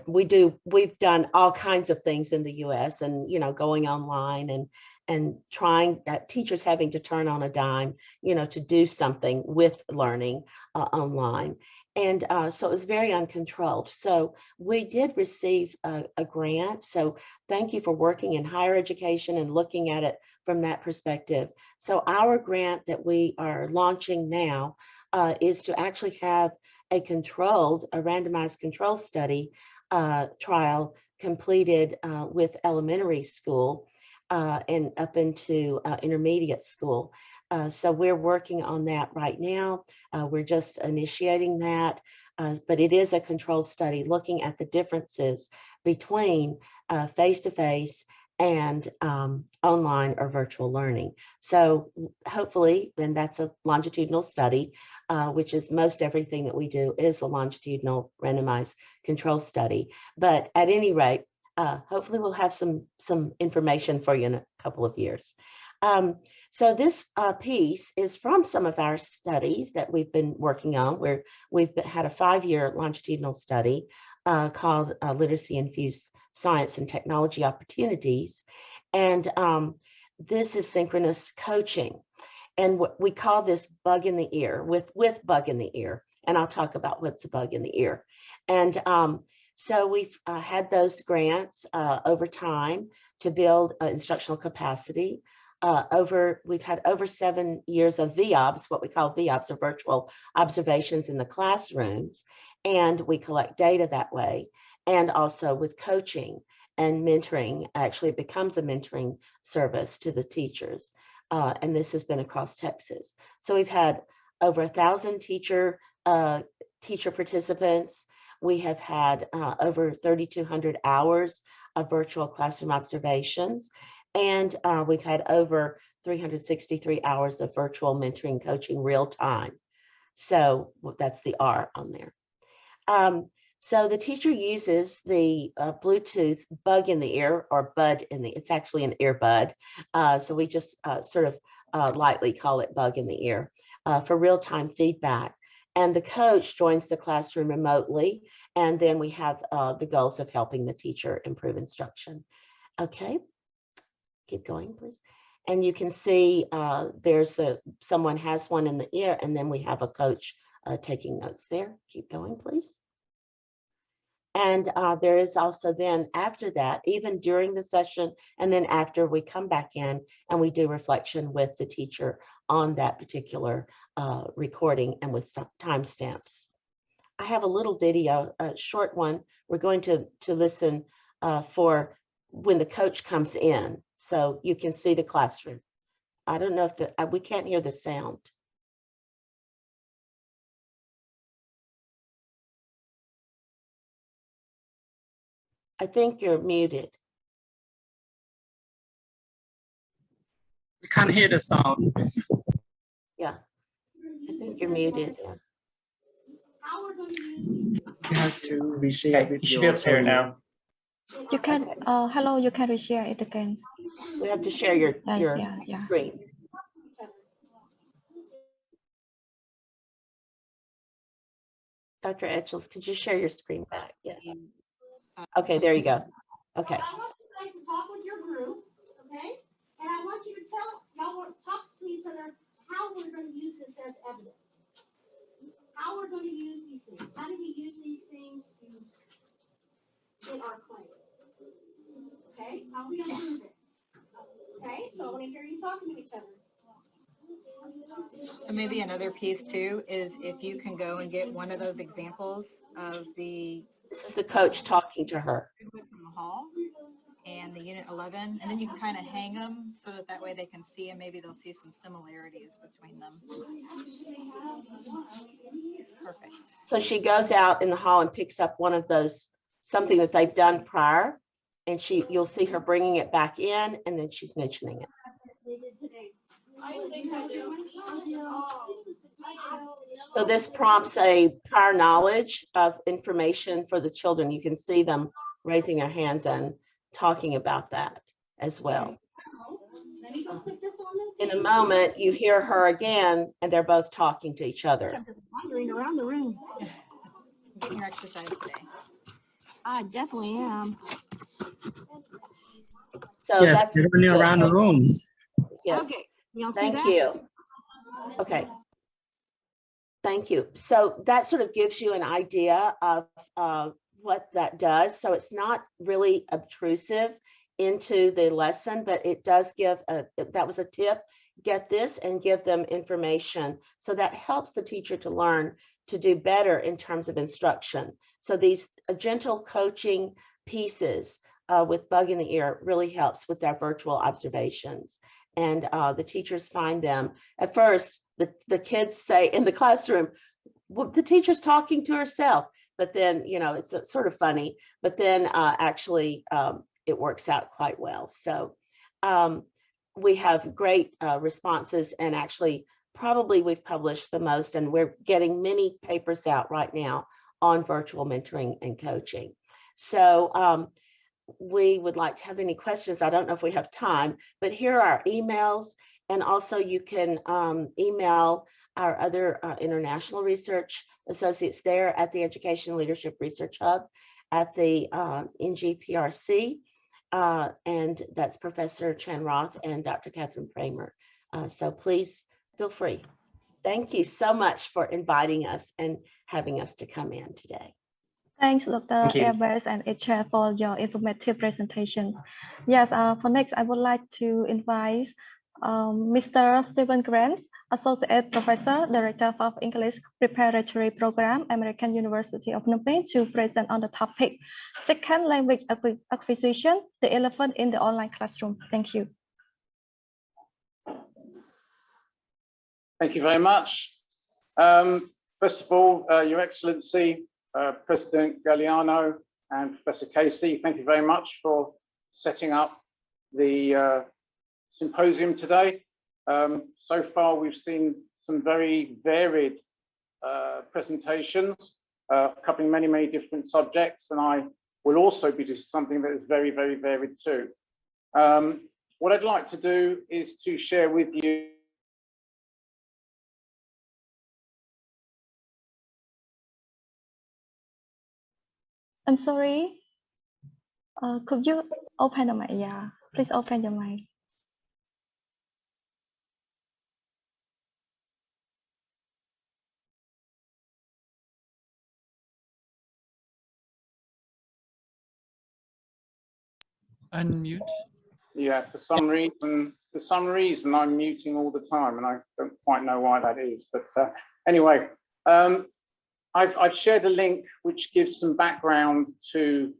we've done all kinds of things in the US, and, you know, going online and trying teachers having to turn on a dime, you know, to do something with learning online. And so it was very uncontrolled. So we did receive a grant. So thank you for working in higher education and looking at it from that perspective. So our grant that we are launching now is to actually have a randomized control study trial completed with elementary school and up into intermediate school. So we're working on that right now. We're just initiating that, but it is a control study looking at the differences between face-to-face and online or virtual learning. So hopefully, and that's a longitudinal study, which is most everything that we do is a longitudinal randomized control study. But at any rate, hopefully we'll have some information for you in a couple of years. So this piece is from some of our studies that we've been working on, where we've had a 5-year longitudinal study called Literacy Infused Science and Technology Opportunities. And this is synchronous coaching. And what we call this bug in the ear, with bug in the ear. And I'll talk about what's a bug in the ear. And so we've had those grants over time to build instructional capacity. We've had over 7 years of VOBs, what we call VOBs, or virtual observations in the classrooms. And we collect data that way. And also with coaching and mentoring, actually it becomes a mentoring service to the teachers. And this has been across Texas. So we've had over 1,000 teacher participants. We have had over 3,200 hours of virtual classroom observations. And we've had over 363 hours of virtual mentoring coaching real time. So that's the R on there. So the teacher uses the Bluetooth bug in the ear, or bud in the, it's actually an earbud. So we just sort of lightly call it bug in the ear for real-time feedback. And the coach joins the classroom remotely. And then we have the goals of helping the teacher improve instruction. Okay, keep going, please. And you can see someone has one in the ear, and then we have a coach taking notes there. Keep going, please. And there is also then after that, even during the session, and then after, we come back in and we do reflection with the teacher on that particular recording and with timestamps. I have a little video, a short one. We're going to listen for when the coach comes in, so you can see the classroom. I don't know if we can't hear the sound. I think you're muted. We can't hear the sound. Yeah, I think you're muted. Yeah. You have to reshare. Okay, you should be able to hear it now. You can, hello, you can reshare it again. We have to share your Yeah. screen. Dr. Etchels, could you share your screen back? Yeah. Okay, there you go. Okay. I want you guys to talk with your group, okay? And I want you to y'all talk to each other how we're going to use this as evidence. How we're going to use these things. How do we use these things to get our claim? Okay? How are we going to prove it? Okay? So I want to hear you talking to each other. So maybe another piece too is if you can go and get one of those examples of the This is the coach talking to her. from the hall and the unit 11, and then you can kind of hang them so that way they can see and maybe they'll see some similarities between them. Perfect. So she goes out in the hall and picks up one of those, something that they've done prior, and you'll see her bringing it back in, and then she's mentioning it. So this prompts a prior knowledge of information for the children. You can see them raising their hands and talking about that as well. In a moment, you hear her again, and they're both talking to each other. Wandering around the room. Getting your exercise today. I definitely am. So Yes, that's they're running good. around the rooms. Yes, Okay. Y'all see thank that? you. Okay. Thank you. So that sort of gives you an idea of what that does. So it's not really obtrusive into the lesson, but it does give that was a tip, get this and give them information. So that helps the teacher to learn to do better in terms of instruction. So these gentle coaching pieces with bug in the ear really helps with their virtual observations. And the teachers find them. At first, the kids say in the classroom, well, the teacher's talking to herself, but then, you know, it's sort of funny, but then actually it works out quite well. So we have great responses, and actually probably we've published the most, and we're getting many papers out right now on virtual mentoring and coaching. So we would like to have any questions. I don't know if we have time, but here are our emails. And also you can email our other international research associates there at the Education Leadership Research Hub at the NGPRC. And that's Professor Chan Roth and Dr. Catherine Pramer. So please feel free. Thank you so much for inviting us and having us to come in today. Thanks, Dr. Thank you. Airbus and HR for your informative presentation. Yes, for next, I would like to invite Mr. Stephen Grant, Associate Professor, Director of English Preparatory Program, American University of Phnom Penh, to present on the topic, Second Language Acquisition, the Elephant in the Online Classroom. Thank you. Thank you very much. First of all, Your Excellency, President Galliano and Professor Casey, thank you very much for setting up the symposium today. So far, we've seen some very varied presentations covering many, many different subjects, and I will also be doing something that is very, very varied too. What I'd like to do is to share with you I'm sorry. Could you open the mic? Yeah, please open the mic. Unmute. Yeah, for some reason, I'm muting all the time, and I don't quite know why that is. But anyway, I've shared a link which gives some background to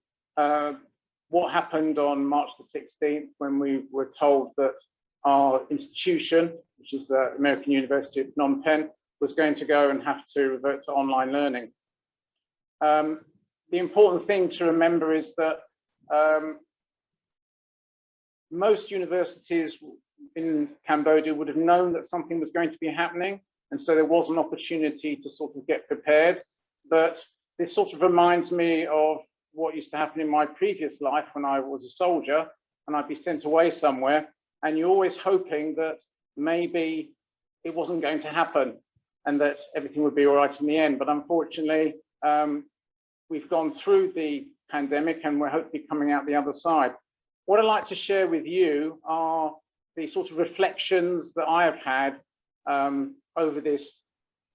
what happened on March the 16th when we were told that our institution, which is the American University of Phnom Penh, was going to go and have to revert to online learning. The important thing to remember is that most universities in Cambodia would have known that something was going to be happening, and so there was an opportunity to sort of get prepared. But this sort of reminds me of what used to happen in my previous life when I was a soldier and I'd be sent away somewhere, and you're always hoping that maybe it wasn't going to happen and that everything would be all right in the end. But unfortunately, we've gone through the pandemic and we're hopefully coming out the other side. What I'd like to share with you are the sort of reflections that I have had over this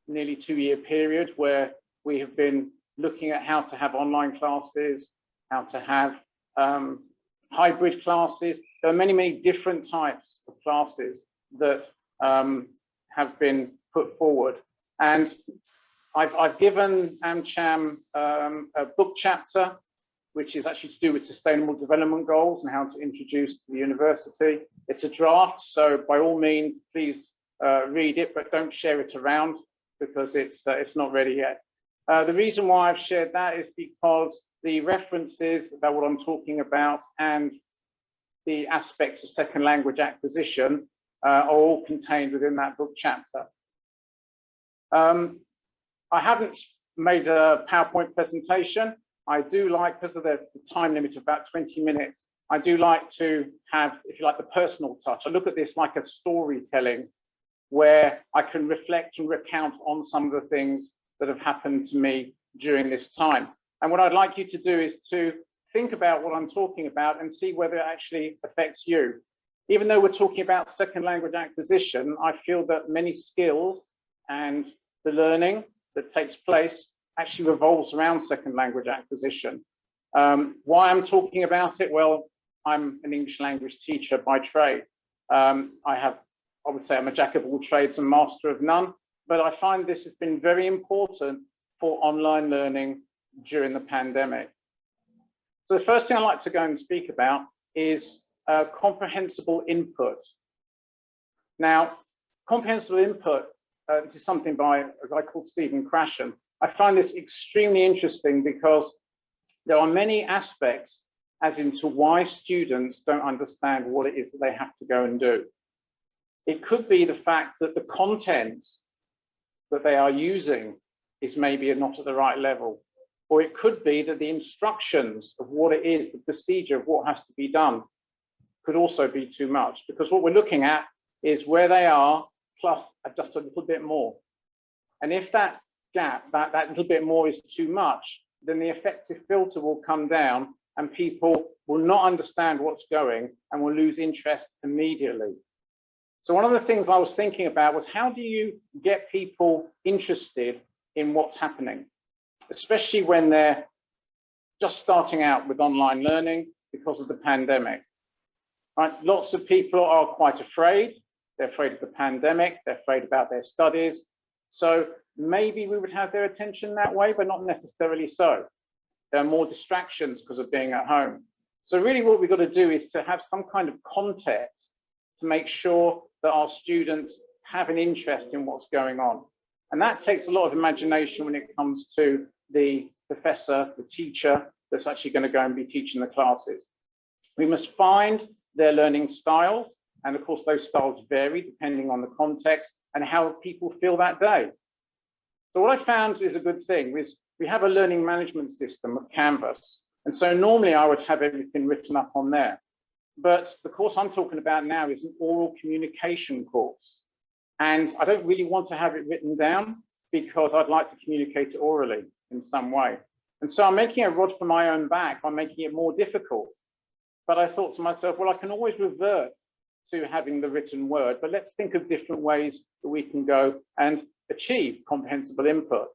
nearly 2-year period where we have been looking at how to have online classes, how to have hybrid classes. There are many, many different types of classes that have been put forward. And I've given AmCham a book chapter, which is actually to do with sustainable development goals and how to introduce to the university. It's a draft, so by all means, please read it, but don't share it around because it's not ready yet. The reason why I've shared that is because the references about what I'm talking about and the aspects of second language acquisition are all contained within that book chapter. I haven't made a PowerPoint presentation. I do like, because of the time limit of about 20 minutes, I do like to have, if you like, the personal touch. I look at this like a storytelling where I can reflect and recount on some of the things that have happened to me during this time. And what I'd like you to do is to think about what I'm talking about and see whether it actually affects you. Even though we're talking about second language acquisition, I feel that many skills and the learning that takes place actually revolves around second language acquisition. Why I'm talking about it? Well, I'm an English language teacher by trade. I would say I'm a jack of all trades and master of none, but I find this has been very important for online learning during the pandemic. So the first thing I'd like to go and speak about is comprehensible input. Now, comprehensible input, this is something by a guy called Stephen Krashen. I find this extremely interesting because there are many aspects as into why students don't understand what it is that they have to go and do. It could be the fact that the content that they are using is maybe not at the right level. Or it could be that the instructions of what it is, the procedure of what has to be done, could also be too much. Because what we're looking at is where they are plus just a little bit more. And if that gap, that little bit more is too much, then the effective filter will come down and people will not understand what's going and will lose interest immediately. So one of the things I was thinking about was how do you get people interested in what's happening, especially when they're just starting out with online learning because of the pandemic. Right? Lots of people are quite afraid. They're afraid of the pandemic. They're afraid about their studies. So maybe we would have their attention that way, but not necessarily so. There are more distractions because of being at home. So really what we've got to do is to have some kind of context to make sure that our students have an interest in what's going on. And that takes a lot of imagination when it comes to the professor, the teacher that's actually going to go and be teaching the classes. We must find their learning styles. And of course, those styles vary depending on the context and how people feel that day. So what I found is a good thing is we have a learning management system of Canvas. And so normally I would have everything written up on there. But the course I'm talking about now is an oral communication course. And I don't really want to have it written down because I'd like to communicate it orally in some way. And so I'm making a rod for my own back. I'm making it more difficult. But I thought to myself, well, I can always revert to having the written word, but let's think of different ways that we can go and achieve comprehensible input.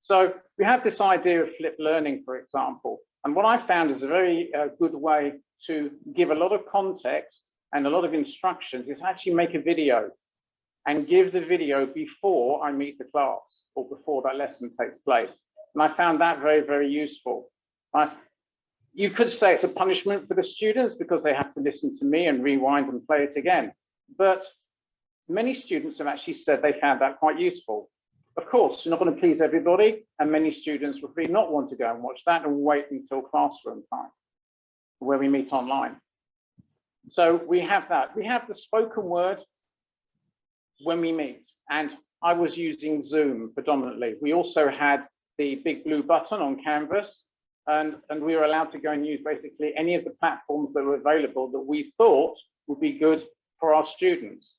So we have this idea of flipped learning, for example. And what I found is a very good way to give a lot of context and a lot of instructions is actually make a video and give the video before I meet the class or before that lesson takes place. And I found that very, very useful. You could say it's a punishment for the students because they have to listen to me and rewind and play it again. But many students have actually said they found that quite useful. Of course, you're not going to please everybody, and many students would really not want to go and watch that and wait until classroom time where we meet online. So we have that. We have the spoken word when we meet, and I was using Zoom predominantly. We also had the big blue button on Canvas, and we were allowed to go and use basically any of the platforms that were available that we thought would be good for our students.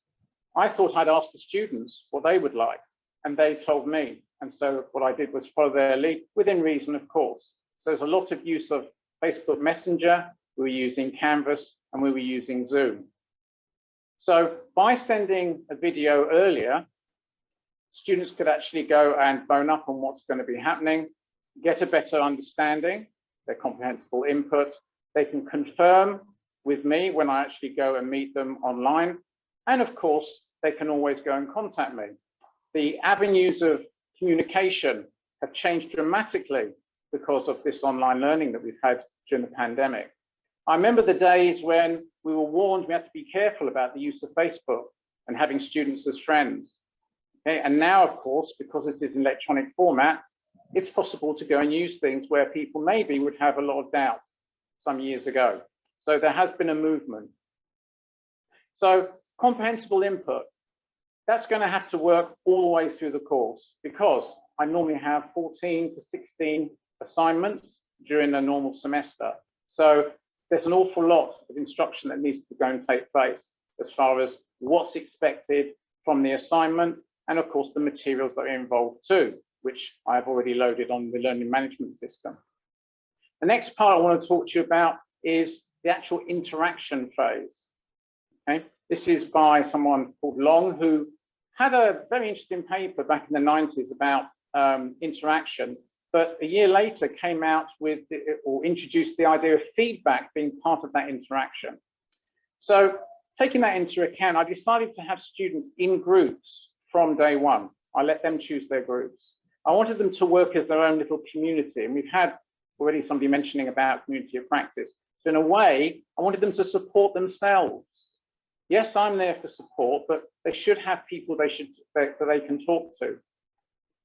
I thought I'd ask the students what they would like, and they told me. And so what I did was follow their lead, within reason, of course. So there's a lot of use of Facebook Messenger, we were using Canvas, and we were using Zoom. So by sending a video earlier, students could actually go and bone up on what's going to be happening, get a better understanding, their comprehensible input. They can confirm with me when I actually go and meet them online. And of course, they can always go and contact me. The avenues of communication have changed dramatically because of this online learning that we've had during the pandemic. I remember the days when we were warned we had to be careful about the use of Facebook and having students as friends. Okay? And now, of course, because it is an electronic format, it's possible to go and use things where people maybe would have a lot of doubt some years ago. So there has been a movement. So comprehensible input, that's going to have to work all the way through the course because I normally have 14 to 16 assignments during a normal semester. So there's an awful lot of instruction that needs to go and take place as far as what's expected from the assignment and of course the materials that are involved too. which I've already loaded on the learning management system. The next part I want to talk to you about is the actual interaction phase. Okay? This is by someone called Long, who had a very interesting paper back in the 90s about interaction, but a year later came out with, or introduced the idea of feedback being part of that interaction. So taking that into account, I decided to have students in groups from day one. I let them choose their groups. I wanted them to work as their own little community, and we've had already somebody mentioning about community of practice. So in a way, I wanted them to support themselves. Yes, I'm there for support, but they should have people that they can talk to.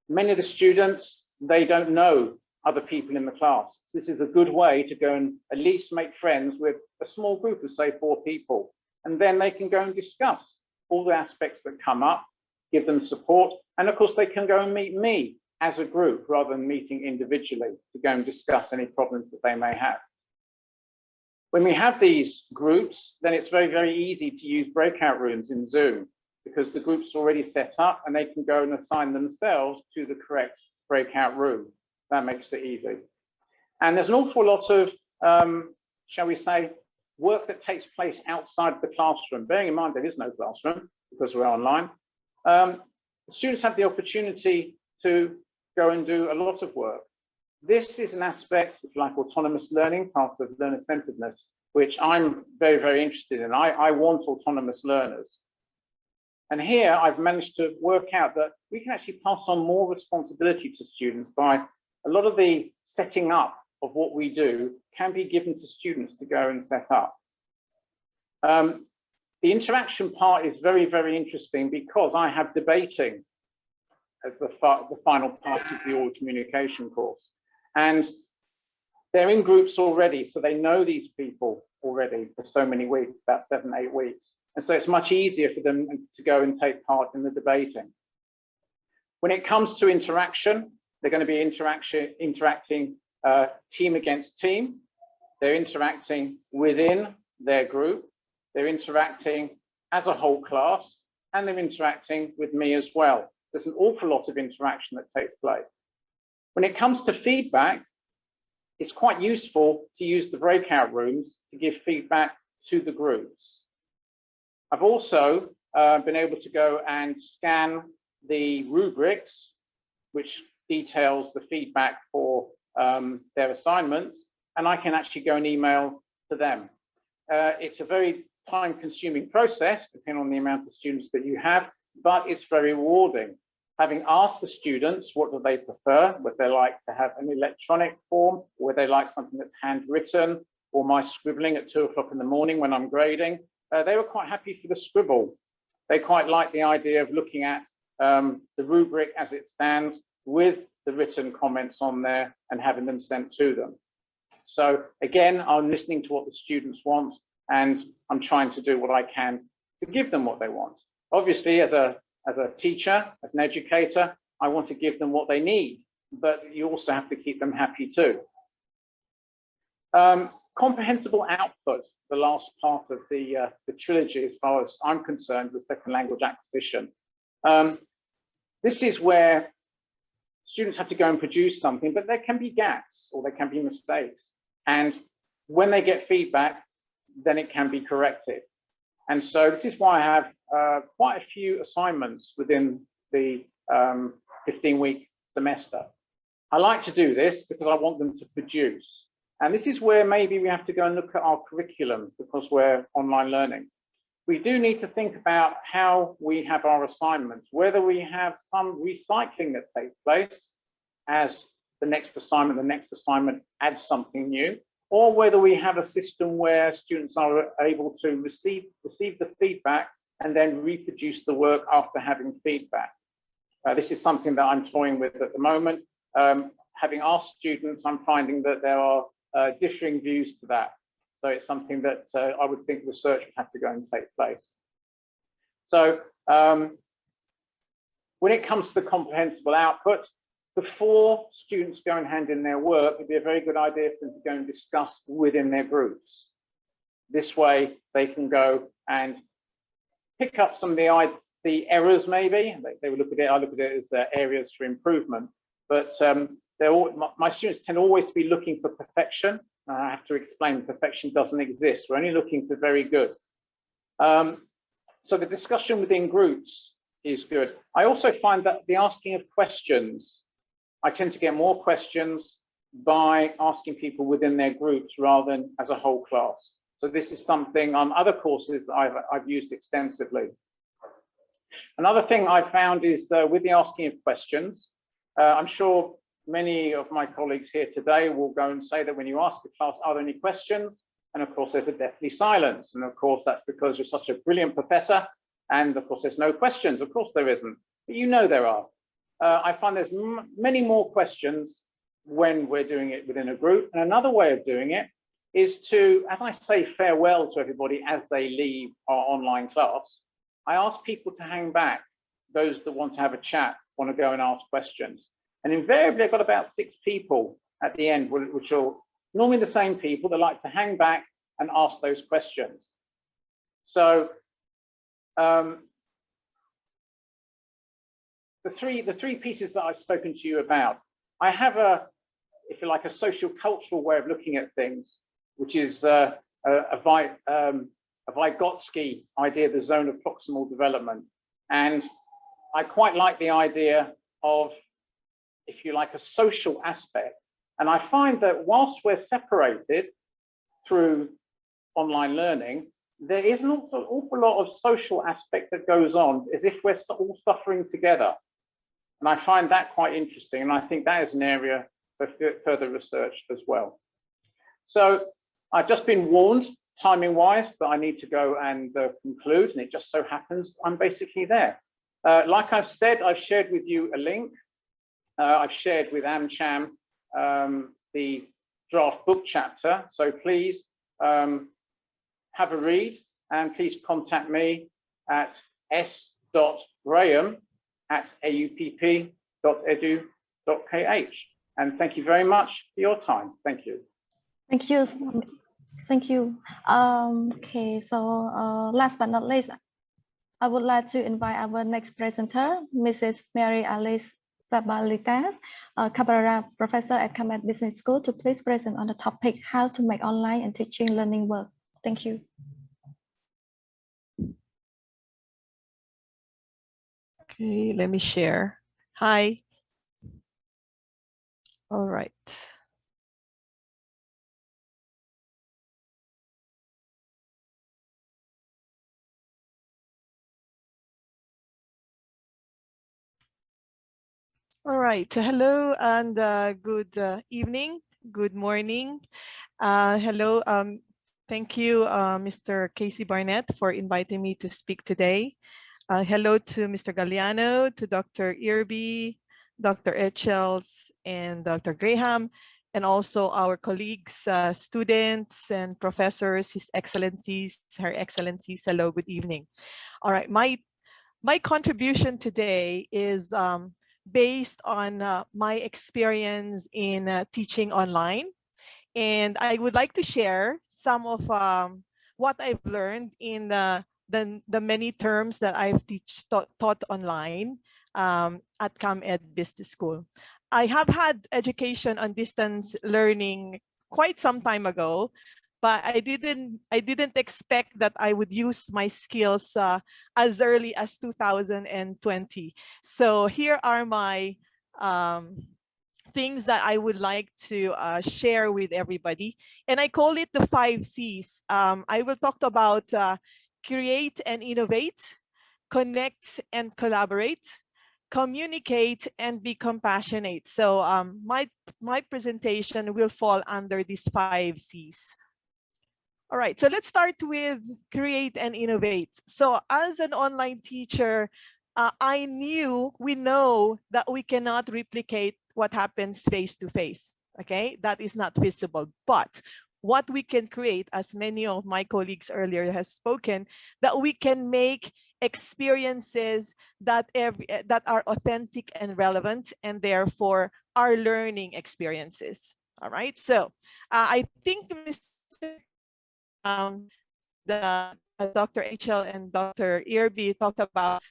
Many of the students, they don't know other people in the class. This is a good way to go and at least make friends with a small group of, say, 4 people. And then they can go and discuss all the aspects that come up, give them support. And of course, they can go and meet me as a group rather than meeting individually to go and discuss any problems that they may have. When we have these groups, then it's very, very easy to use breakout rooms in Zoom because the group's already set up and they can go and assign themselves to the correct breakout room. That makes it easy. And there's an awful lot of, shall we say, work that takes place outside the classroom. Bearing in mind there is no classroom because we're online. Students have the opportunity to go and do a lot of work. This is an aspect, if you like, autonomous learning, part of learner-centeredness, which I'm very, very interested in. I want autonomous learners. And here I've managed to work out that we can actually pass on more responsibility to students by a lot of the setting up of what we do can be given to students to go and set up. The interaction part is very, very interesting because I have debating as the final part of the oral communication course. And they're in groups already, so they know these people already for so many weeks, about 7, 8 weeks. And so it's much easier for them to go and take part in the debating. When it comes to interaction, they're going to be interacting team against team. They're interacting within their group. They're interacting as a whole class, and they're interacting with me as well. There's an awful lot of interaction that takes place. When it comes to feedback, it's quite useful to use the breakout rooms to give feedback to the groups. I've also been able to go and scan the rubrics, which details the feedback for their assignments, and I can actually go and email to them. It's a very time-consuming process, depending on the amount of students that you have, but it's very rewarding. Having asked the students what do they prefer, would they like to have an electronic form, or would they like something that's handwritten, or my scribbling at 2 o'clock in the morning when I'm grading, they were quite happy for the scribble. They quite like the idea of looking at the rubric as it stands with the written comments on there and having them sent to them. So again, I'm listening to what the students want and I'm trying to do what I can to give them what they want. Obviously, as a teacher, as an educator, I want to give them what they need, but you also have to keep them happy too. Comprehensible output, the last part of the trilogy as far as I'm concerned with second language acquisition. This is where students have to go and produce something, but there can be gaps or there can be mistakes. And when they get feedback, then it can be corrected. And so this is why I have quite a few assignments within the 15-week semester. I like to do this because I want them to produce. And this is where maybe we have to go and look at our curriculum because we're online learning. We do need to think about how we have our assignments, whether we have some recycling that takes place as the next assignment adds something new, or whether we have a system where students are able to receive the feedback and then reproduce the work after having feedback. This is something that I'm toying with at the moment. Having asked students, I'm finding that there are differing views to that. So it's something that I would think research would have to go and take place. So when it comes to the comprehensible output, before students go and hand in their work, it'd be a very good idea for them to go and discuss within their groups. This way they can go and pick up some of the errors maybe. They would look at it, I look at it as areas for improvement. but my students tend always to be looking for perfection. I have to explain perfection doesn't exist. We're only looking for very good. So the discussion within groups is good. I also find that the asking of questions, I tend to get more questions by asking people within their groups rather than as a whole class. So this is something on other courses that I've used extensively. Another thing I found is with the asking of questions, I'm sure many of my colleagues here today will go and say that when you ask the class, are there any questions? And of course, there's a deathly silence. And of course, that's because you're such a brilliant professor. And of course, there's no questions. Of course, there isn't. But you know there are. I find there's many more questions when we're doing it within a group. And another way of doing it is to, as I say farewell to everybody as they leave our online class, I ask people to hang back, those that want to have a chat, want to go and ask questions. And invariably, I've got about 6 people at the end, which are normally the same people that like to hang back and ask those questions. So the three pieces that I've spoken to you about, I have if you like, a social cultural way of looking at things, which is a Vygotsky idea, the zone of proximal development. And I quite like the idea of, if you like, a social aspect. And I find that whilst we're separated through online learning, there is an awful lot of social aspect that goes on as if we're all suffering together. And I find that quite interesting. And I think that is an area for further research as well. So I've just been warned, timing wise, that I need to go and conclude. And it just so happens I'm basically there. Like I've said, I've shared with you a link. I've shared with AmCham the draft book chapter. So please have a read, and please contact me at s.graham@aupp.edu.kh. And thank you very much for your time. Thank you. Thank you. Thank you. Okay, so last but not least, I would like to invite our next presenter, Mrs. Mary Alice Sabalitas, Cabrera Professor at AmCham Business School, to please present on the topic how to make online and teaching learning work. Thank you. Okay, let me share. Hi. All right. All right. Hello and good evening. Good morning. Hello. Thank you, Mr. Casey Barnett, for inviting me to speak today. Hello to Mr. Galliano, to Dr. Irby, Dr. Etchells, and Dr. Graham, and also our colleagues, students and professors, His Excellencies, Her Excellencies. Hello, good evening. All right, my contribution today is based on my experience in teaching online. And I would like to share some of what I've learned in the many terms that I've taught online at CamEd Business School. I have had education on distance learning quite some time ago, but I didn't expect that I would use my skills as early as 2020. So here are my things that I would like to share with everybody. And I call it the 5 C's. I will talk about create and innovate, connect and collaborate, communicate and be compassionate. So my presentation will fall under these 5 C's. All right, so let's start with create and innovate. So as an online teacher, we know that we cannot replicate what happens face to face. Okay, that is not feasible. But what we can create, as many of my colleagues earlier has spoken, that we can make experiences that are authentic and relevant, and therefore are learning experiences. All right, so I think Dr. H.L. and Dr. Irby talked about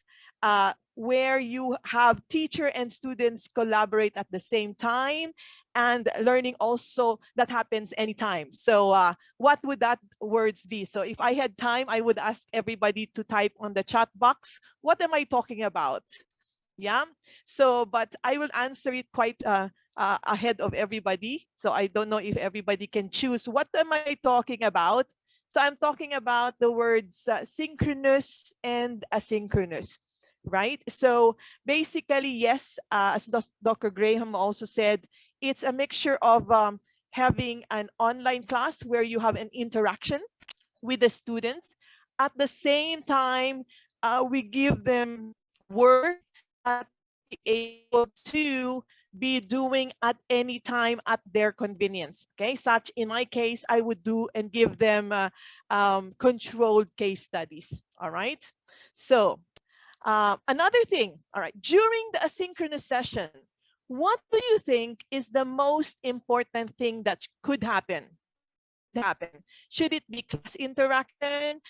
where you have teacher and students collaborate at the same time, and learning also that happens anytime. So what would that words be? So if I had time, I would ask everybody to type on the chat box, what am I talking about? Yeah, so but I will answer it quite ahead of everybody. So I don't know if everybody can choose. What am I talking about? So I'm talking about the words synchronous and asynchronous, right? So basically, yes, as Dr. Graham also said, it's a mixture of having an online class where you have an interaction with the students. At the same time, we give them work that be able to be doing at any time at their convenience. Okay, such in my case, I would do and give them controlled case studies. All right. So another thing, all right, during the asynchronous session, what do you think is the most important thing that could happen? Should it be class interaction,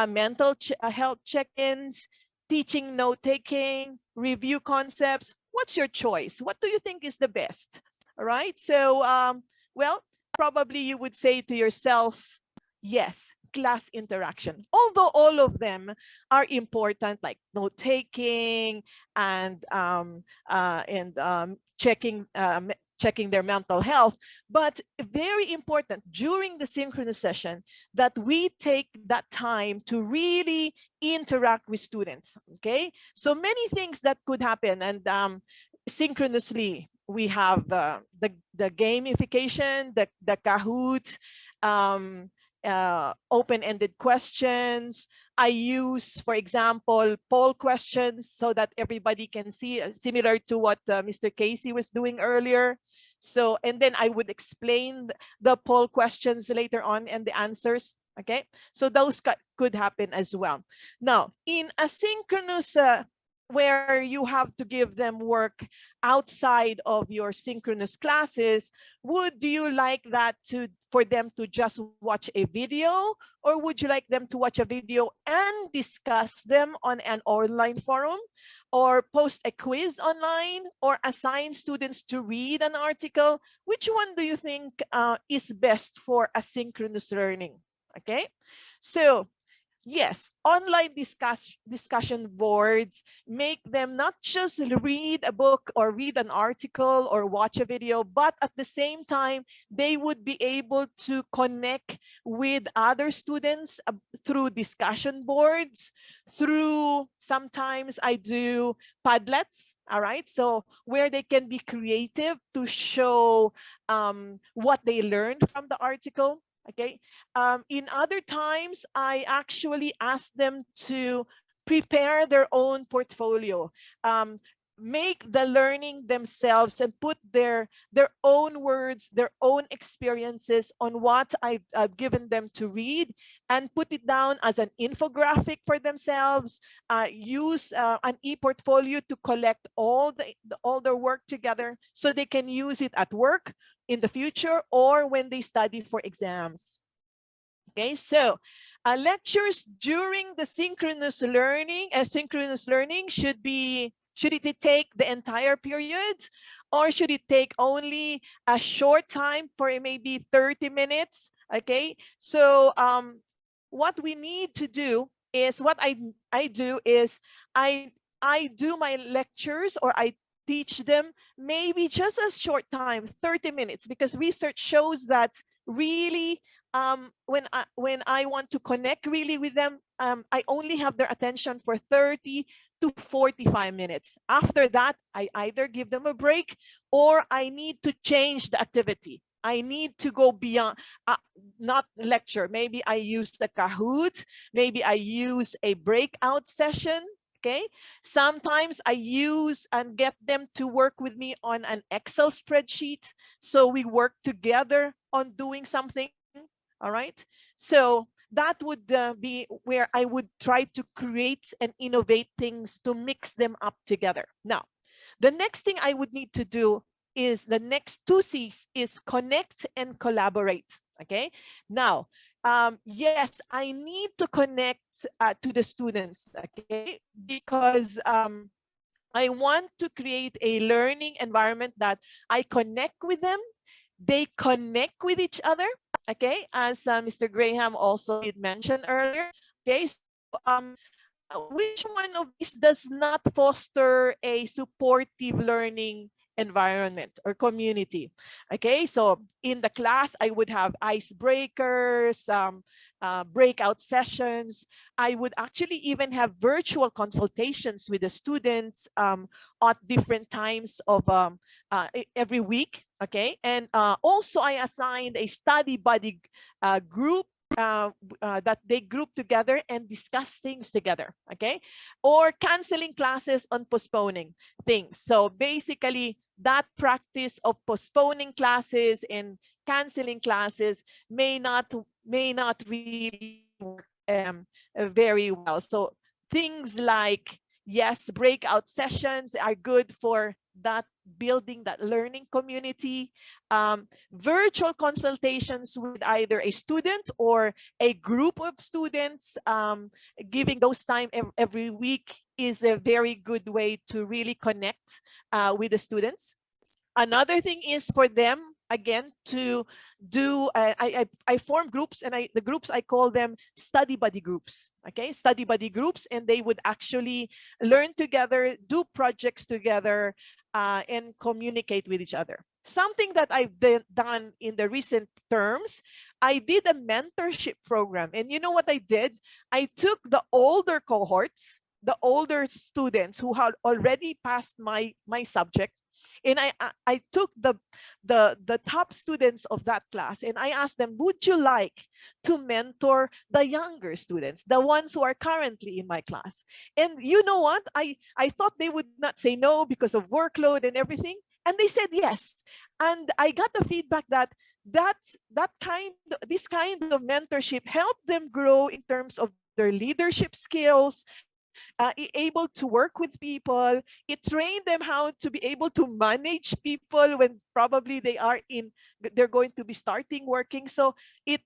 mental health check-ins, teaching note-taking, review concepts? What's your choice? What do you think is the best? All right. So, well, probably you would say to yourself, yes, class interaction. Although all of them are important, like note-taking and checking their mental health, but very important during the synchronous session that we take that time to really interact with students. Okay, so many things that could happen, and synchronously we have the gamification, the Kahoot, open-ended questions. I use, for example, poll questions so that everybody can see, similar to what Mr. Casey was doing earlier. So, and then I would explain the poll questions later on and the answers. Okay, so those could happen as well. Now, in asynchronous, where you have to give them work outside of your synchronous classes, would you like that for them to just watch a video, or would you like them to watch a video and discuss them on an online forum, or post a quiz online, or assign students to read an article? Which one do you think is best for asynchronous learning? Okay, so yes, online discussion boards make them not just read a book or read an article or watch a video, but at the same time, they would be able to connect with other students through discussion boards, through, sometimes I do Padlets, all right? So where they can be creative to show what they learned from the article. Okay. In other times, I actually ask them to prepare their own portfolio, make the learning themselves, and put their own words, their own experiences on what I've given them to read, and put it down as an infographic for themselves. Use an e-portfolio to collect all their work together so they can use it at work in the future or when they study for exams. Okay, so lectures during the synchronous learning, should it take the entire period, or should it take only a short time for maybe 30 minutes? Okay, so what we need to do is, what I do is I do my lectures, or I teach them maybe just a short time, 30 minutes, because research shows that really when I want to connect really with them, I only have their attention for 30 to 45 minutes. After that, I either give them a break, or I need to change the activity. I need to go beyond, not lecture. Maybe I use the Kahoot, maybe I use a breakout session. Okay, sometimes I use and get them to work with me on an Excel spreadsheet, so we work together on doing something. All right, so that would be where I would try to create and innovate things to mix them up together. Now, the next thing I would need to do is, the next two C's is connect and collaborate. Okay, now, yes, I need to connect to the students, okay, because I want to create a learning environment that I connect with them, they connect with each other, okay, as Mr. Graham also did mention earlier. Okay, so which one of these does not foster a supportive learning environment or community? Okay, so in the class, I would have icebreakers, breakout sessions. I would actually even have virtual consultations with the students at different times of every week. Okay, and also I assigned a study buddy group that they group together and discuss things together, okay? Or canceling classes on postponing things. So basically that practice of postponing classes and canceling classes may not really work very well. So things like, yes, breakout sessions are good for that, building that learning community. Virtual consultations with either a student or a group of students, giving those time every week is a very good way to really connect with the students. Another thing is for them, again, to do, I form groups, and the groups, I call them study buddy groups, okay? Study buddy groups, and they would actually learn together, do projects together, and communicate with each other. Something that I've done in the recent terms, I did a mentorship program. And you know what I did? I took the older cohorts, the older students who had already passed my subject, and I took the top students of that class, and I asked them, would you like to mentor the younger students, the ones who are currently in my class? And you know what? I thought they would not say no because of workload and everything. And they said yes. And I got the feedback that this kind of mentorship helped them grow in terms of their leadership skills, able to work with people. It trained them how to be able to manage people when probably they're going to be starting working. So it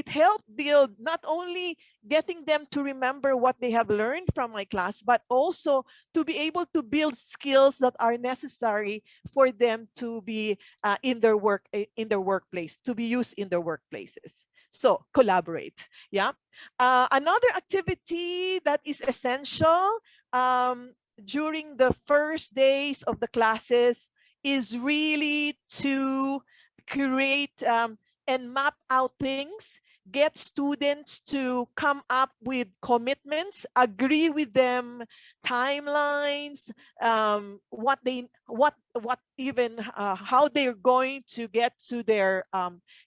helped build not only getting them to remember what they have learned from my class, but also to be able to build skills that are necessary for them to be in their workplace, to be used in their workplaces. So collaborate. Yeah. Another activity that is essential during the first days of the classes is really to create and map out things, get students to come up with commitments, agree with them, timelines, how they're going to get to their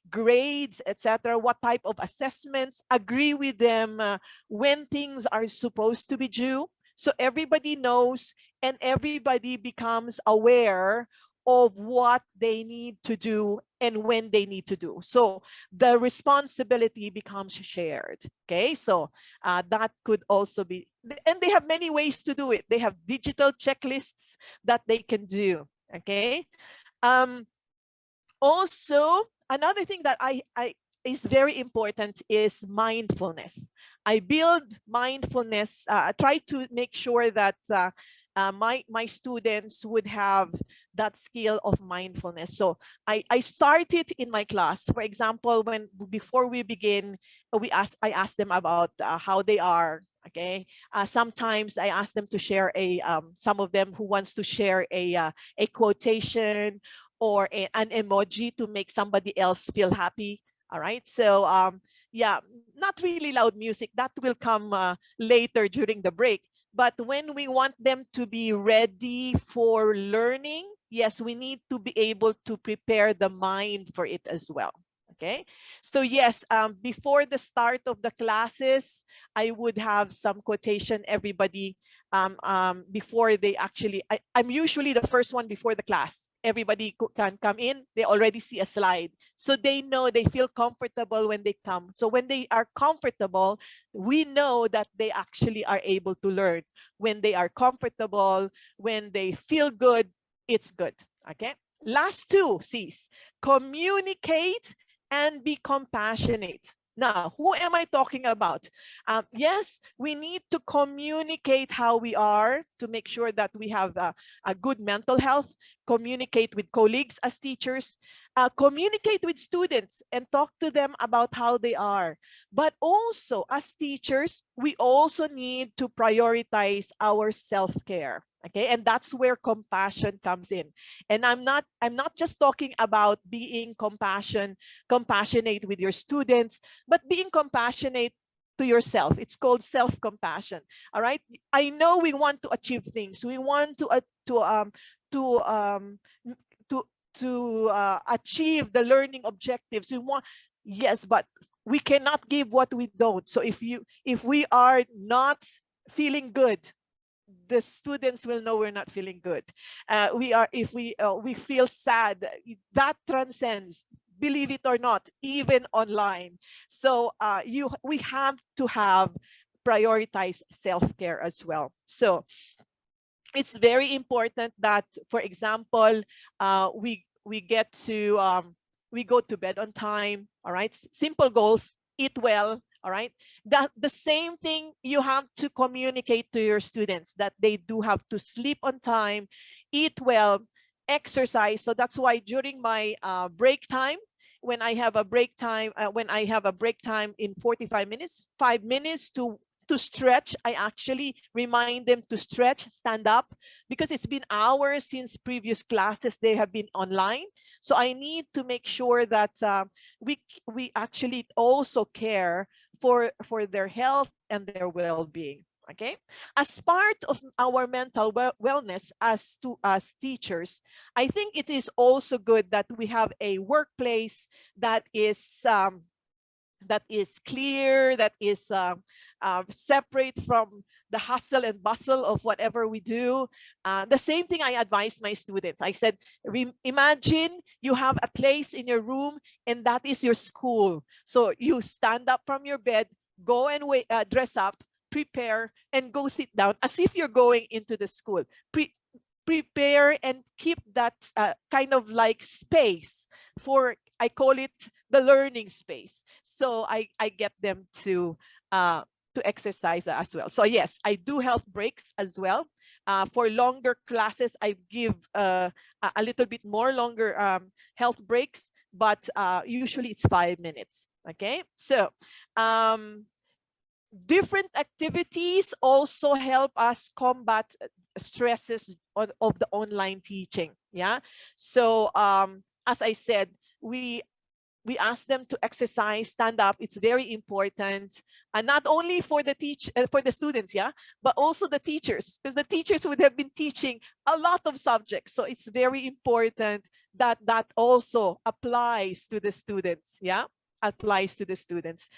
grades, etc., what type of assessments, agree with them when things are supposed to be due. So everybody knows and everybody becomes aware of what they need to do and when they need to do. So the responsibility becomes shared. Okay, so that could also be, and they have many ways to do it. They have digital checklists that they can do. Okay. Also, another thing that is very important is mindfulness. I build mindfulness. Try to make sure that my students would have that skill of mindfulness. So I start it in my class. For example, before we begin, I ask them about how they are. Okay. Sometimes I ask them to share some of them who wants to share a quotation or an emoji to make somebody else feel happy. All right. So yeah, not really loud music. That will come later during the break. But when we want them to be ready for learning, yes, we need to be able to prepare the mind for it as well. Okay, so yes, before the start of the classes, I would have some quotation, everybody, before they actually, I'm usually the first one before the class. Everybody can come in, they already see a slide. So they know, they feel comfortable when they come. So when they are comfortable, we know that they actually are able to learn. When they are comfortable, when they feel good, it's good. Okay, last two C's: communicate and be compassionate. Now, who am I talking about? Yes, we need to communicate how we are to make sure that we have a good mental health, communicate with colleagues as teachers, communicate with students and talk to them about how they are. But also as teachers, we also need to prioritize our self-care. Okay, and that's where compassion comes in. And I'm not just talking about being compassionate with your students, but being compassionate to yourself. It's called self-compassion. All right. I know we want to achieve things. We want to achieve the learning objectives. We want, yes, but we cannot give what we don't. So if we are not feeling good, the students will know we're not feeling good. If we feel sad, that transcends, believe it or not, even online. So we have to have prioritize self-care as well. So it's very important that, for example, we get to we go to bed on time. All right, simple goals: eat well. All right, the same thing you have to communicate to your students, that they do have to sleep on time, eat well, exercise. So that's why during my break time, when I have a break time, in 45 minutes, 5 minutes to stretch, I actually remind them to stretch, stand up, because it's been hours since previous classes they have been online. So I need to make sure that we actually also care for their health and their well-being. Okay, as part of our mental wellness as teachers, I think it is also good that we have a workplace that is clear, that is separate from the hustle and bustle of whatever we do. The same thing I advise my students. I said, imagine you have a place in your room and that is your school. So you stand up from your bed, go and dress up, prepare, and go sit down as if you're going into the school. Prepare and keep that kind of like space for, I call it the learning space. So I get them to exercise as well. So yes, I do health breaks as well. For longer classes, I give a little bit more longer health breaks, but usually it's 5 minutes. Okay, so different activities also help us combat stresses of the online teaching. Yeah, so as I said, we ask them to exercise, stand up. It's very important, and not only for the students, yeah, but also the teachers, because the teachers would have been teaching a lot of subjects. So it's very important that that also applies to the students. Yeah, applies to the students.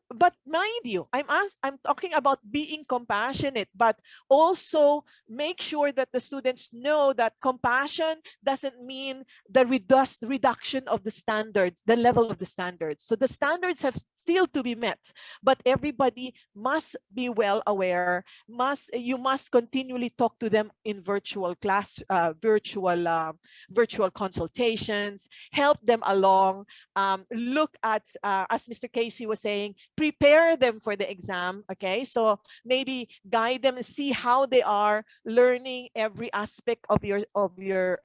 But mind you, I'm talking about being compassionate, but also make sure that the students know that compassion doesn't mean the reduction of the standards, the level of the standards. So the standards have still to be met, but everybody must be well aware. You must continually talk to them in virtual class, virtual consultations, help them along. Look at, as Mr. Casey was saying, prepare them for the exam. Okay, so maybe guide them and see how they are learning every aspect of your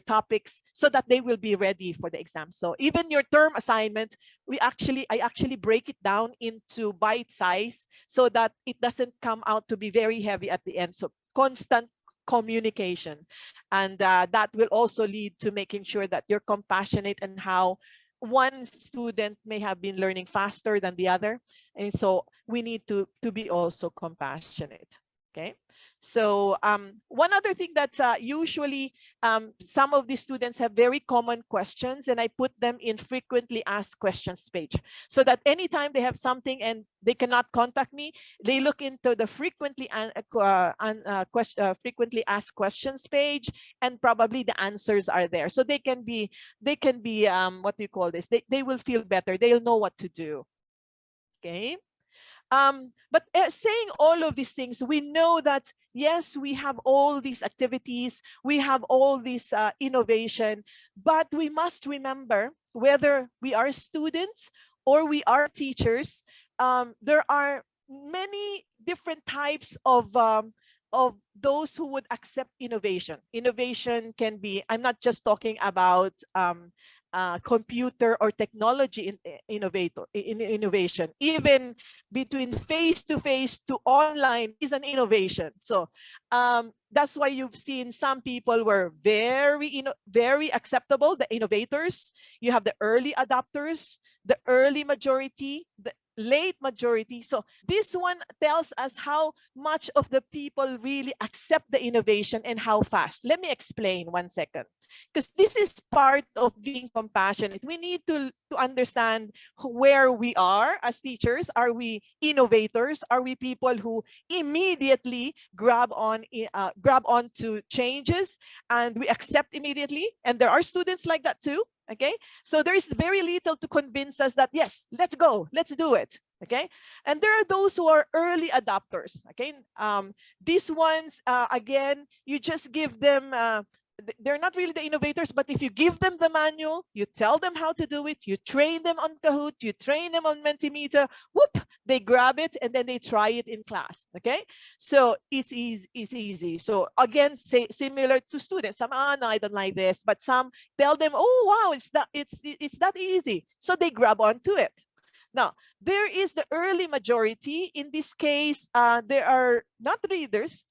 topics, so that they will be ready for the exam. So even your term assignment, I actually break it down into bite size so that it doesn't come out to be very heavy at the end. So constant communication, and that will also lead to making sure that you're compassionate and how one student may have been learning faster than the other, and so we need to be also compassionate. Okay, so one other thing that usually some of these students have very common questions, and I put them in frequently asked questions page, so that anytime they have something and they cannot contact me, they look into the frequently asked questions page, and probably the answers are there, so they can be what do you call this, they will feel better, they'll know what to do. Okay, but saying all of these things, we know that yes, we have all these activities, we have all this innovation, but we must remember, whether we are students or we are teachers, there are many different types of of those who would accept innovation. Innovation can be, I'm not just talking about computer or technology innovation. Even between face-to-face to online is an innovation. So that's why you've seen some people were very acceptable, the innovators. You have the early adopters, the early majority, the late majority. So this one tells us how much of the people really accept the innovation and how fast. Let me explain 1 second, because this is part of being compassionate. We need to understand where we are as teachers. Are we innovators? Are we people who immediately grab onto changes and we accept immediately? And there are students like that too. Okay, so there is very little to convince us that yes, let's go, let's do it. Okay, and there are those who are early adopters. Okay, these ones again, you just give them. They're not really the innovators, but if you give them the manual, you tell them how to do it, you train them on Kahoot, you train them on Mentimeter, whoop, they grab it and then they try it in class. Okay, so it's easy. So again, say similar to students. Some, no, I don't like this, but some tell them, oh wow, it's that easy. So they grab onto it. Now, there is the early majority. In this case, there are not leaders.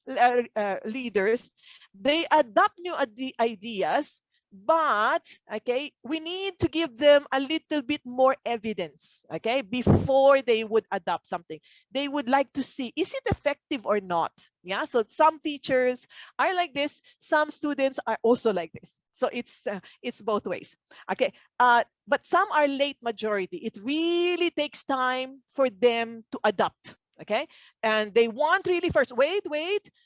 They adopt new ideas, but okay, we need to give them a little bit more evidence, okay, before they would adopt something. They would like to see, is it effective or not? Yeah, so some teachers are like this, some students are also like this. So it's both ways. Okay, but some are late majority. It really takes time for them to adopt. Okay, and they want really first, wait,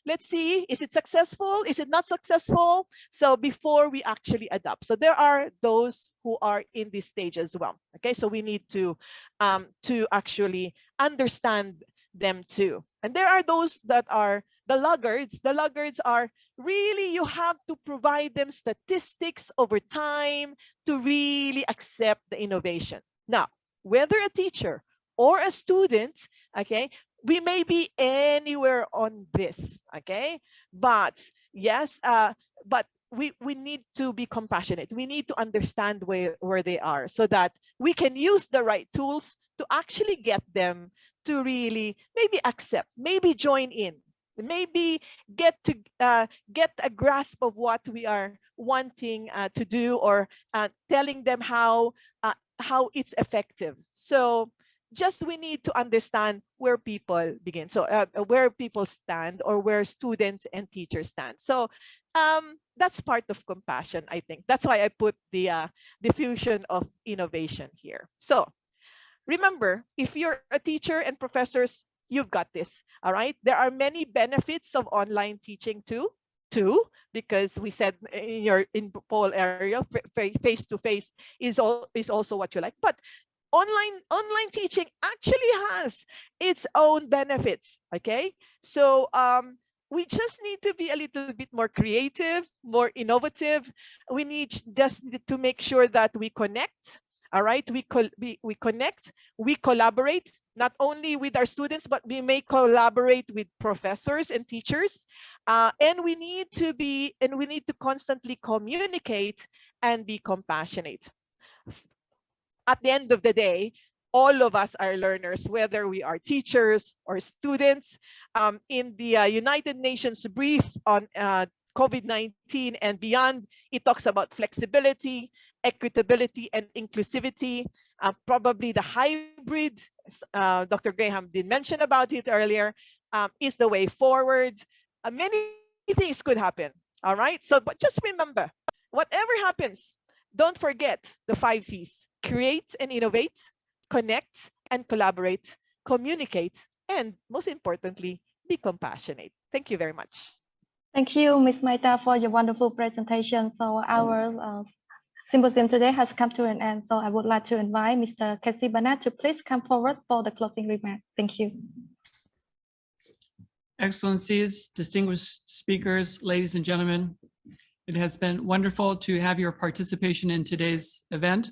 let's see, is it successful? Is it not successful? So before we actually adopt. So there are those who are in this stage as well. Okay, so we need to actually understand them too. And there are those that are the laggards. The laggards are really, you have to provide them statistics over time to really accept the innovation. Now, whether a teacher or a student, okay, we may be anywhere on this, okay, but yes, but we need to be compassionate. We need to understand where they are so that we can use the right tools to actually get them to really maybe accept, maybe join in, maybe get a grasp of what we are wanting to do, or telling them how it's effective. So just we need to understand where people begin. So where people stand, or where students and teachers stand. So that's part of compassion, I think. That's why I put the diffusion of innovation here. So remember, if you're a teacher and professors, you've got this. All right. There are many benefits of online teaching too, because we said in poll area, face-to-face is also what you like. But online teaching actually has its own benefits. Okay, so we just need to be a little bit more creative, more innovative. We need just to make sure that we connect. All right, we connect, we collaborate, not only with our students, but we may collaborate with professors and teachers. And we need to constantly communicate and be compassionate. At the end of the day, all of us are learners, whether we are teachers or students. In the United Nations brief on COVID-19 and beyond, it talks about flexibility, equitability, and inclusivity. Probably the hybrid, Dr. Graham did mention about it earlier, is the way forward. Many things could happen. All right, so but just remember, whatever happens, don't forget the 5 C's. Create and innovate, connect and collaborate, communicate, and most importantly, be compassionate. Thank you very much. Thank you, Ms. Maita, for your wonderful presentation. So our symposium today has come to an end. So I would like to invite Mr. Casey Barnett to please come forward for the closing remark. Thank you. Excellencies, distinguished speakers, ladies and gentlemen, it has been wonderful to have your participation in today's event.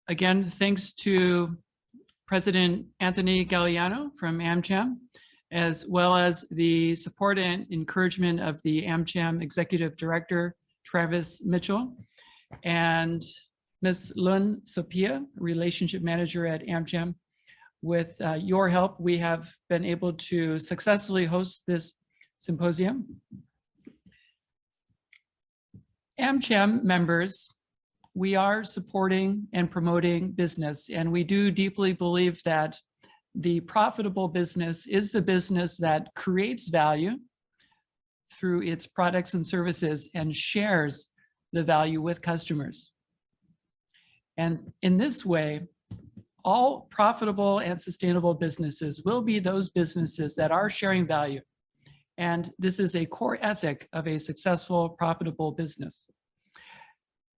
Again, thanks to President Anthony Galliano from AmCham as well as the support and encouragement of the AmCham Executive Director, Travis Mitchell, and Ms. Lun Sophia, Relationship Manager at AmCham. With your help, we have been able to successfully host this symposium. AmCham members, we are supporting and promoting business, and we do deeply believe that the profitable business is the business that creates value through its products and services and shares the value with customers. And in this way, all profitable and sustainable businesses will be those businesses that are sharing value. And this is a core ethic of a successful, profitable business.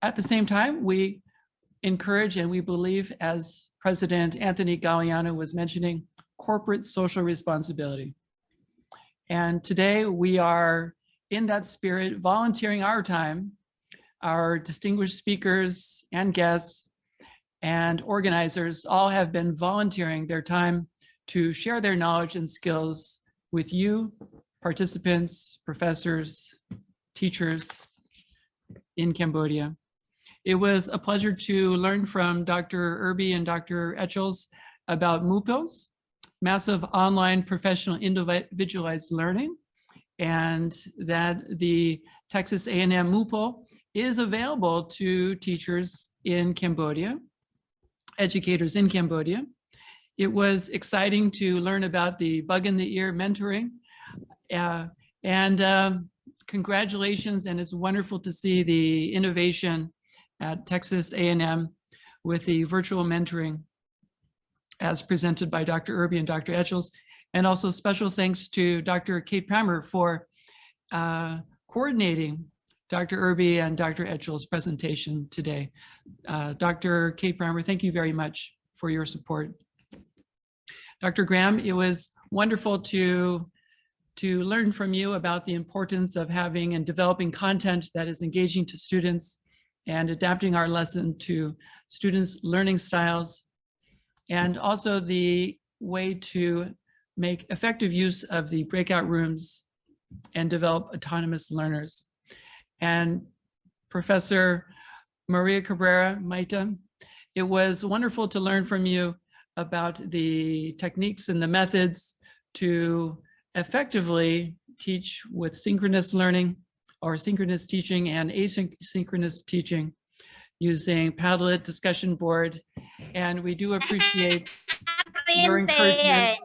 At the same time, we encourage and we believe, as President Anthony Galeano was mentioning, corporate social responsibility. And today we are in that spirit, volunteering our time. Our distinguished speakers and guests and organizers all have been volunteering their time to share their knowledge and skills with you, participants, professors, teachers in Cambodia. It was a pleasure to learn from Dr. Irby and Dr. Etchels about MOOCs, massive online professional individualized learning, and that the Texas A&M MOOCl is available to teachers in Cambodia, educators in Cambodia. It was exciting to learn about the bug in the ear mentoring, and congratulations, and it's wonderful to see the innovation at Texas A&M with the virtual mentoring as presented by Dr. Irby and Dr. Etchels. And also special thanks to Dr. Kate Prammer for coordinating Dr. Irby and Dr. Etchels' presentation today. Dr. Kate Prammer, thank you very much for your support. Dr. Graham, it was wonderful to learn from you about the importance of having and developing content that is engaging to students and adapting our lesson to students' learning styles, and also the way to make effective use of the breakout rooms and develop autonomous learners. And Professor Maria Cabrera Maita, it was wonderful to learn from you about the techniques and the methods to effectively teach with synchronous learning or synchronous teaching and asynchronous teaching using Padlet, discussion board. And we do appreciate your encouragement.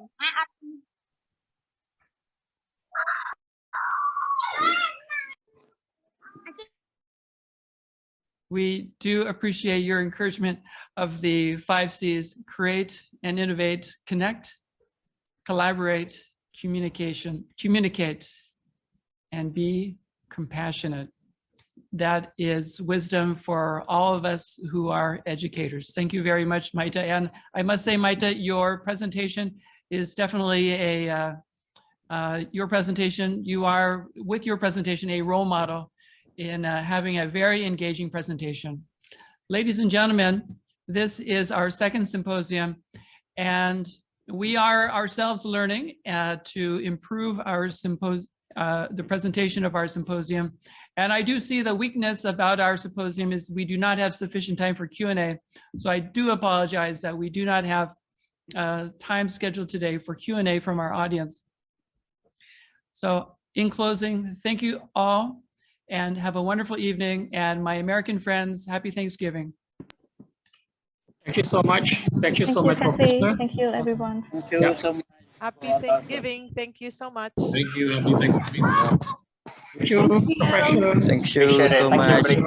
We do appreciate your encouragement of the 5 C's: create and innovate, connect, collaborate, communicate, and be compassionate. That is wisdom for all of us who are educators. Thank you very much, Maita. And I must say, Maita, your presentation is definitely you are, with your presentation, a role model in having a very engaging presentation. Ladies and gentlemen, this is our second symposium, and we are ourselves learning to improve our the presentation of our symposium. And I do see the weakness about our symposium is we do not have sufficient time for Q&A. So I do apologize that we do not have time scheduled today for Q&A from our audience. So in closing, thank you all and have a wonderful evening. And my American friends, happy Thanksgiving. Thank you so much. Thank you so much, Kathy. Professor. Thank you, everyone. Thank you so much. Happy Thanksgiving. Thank you so much. Thank you. Happy Thanksgiving. Thank you, Professor. Thank you Appreciate it. so Thank you, much. everybody.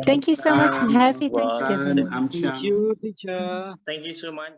Thank you so much. Happy Thanksgiving. Thank you, teacher. Thank you so much.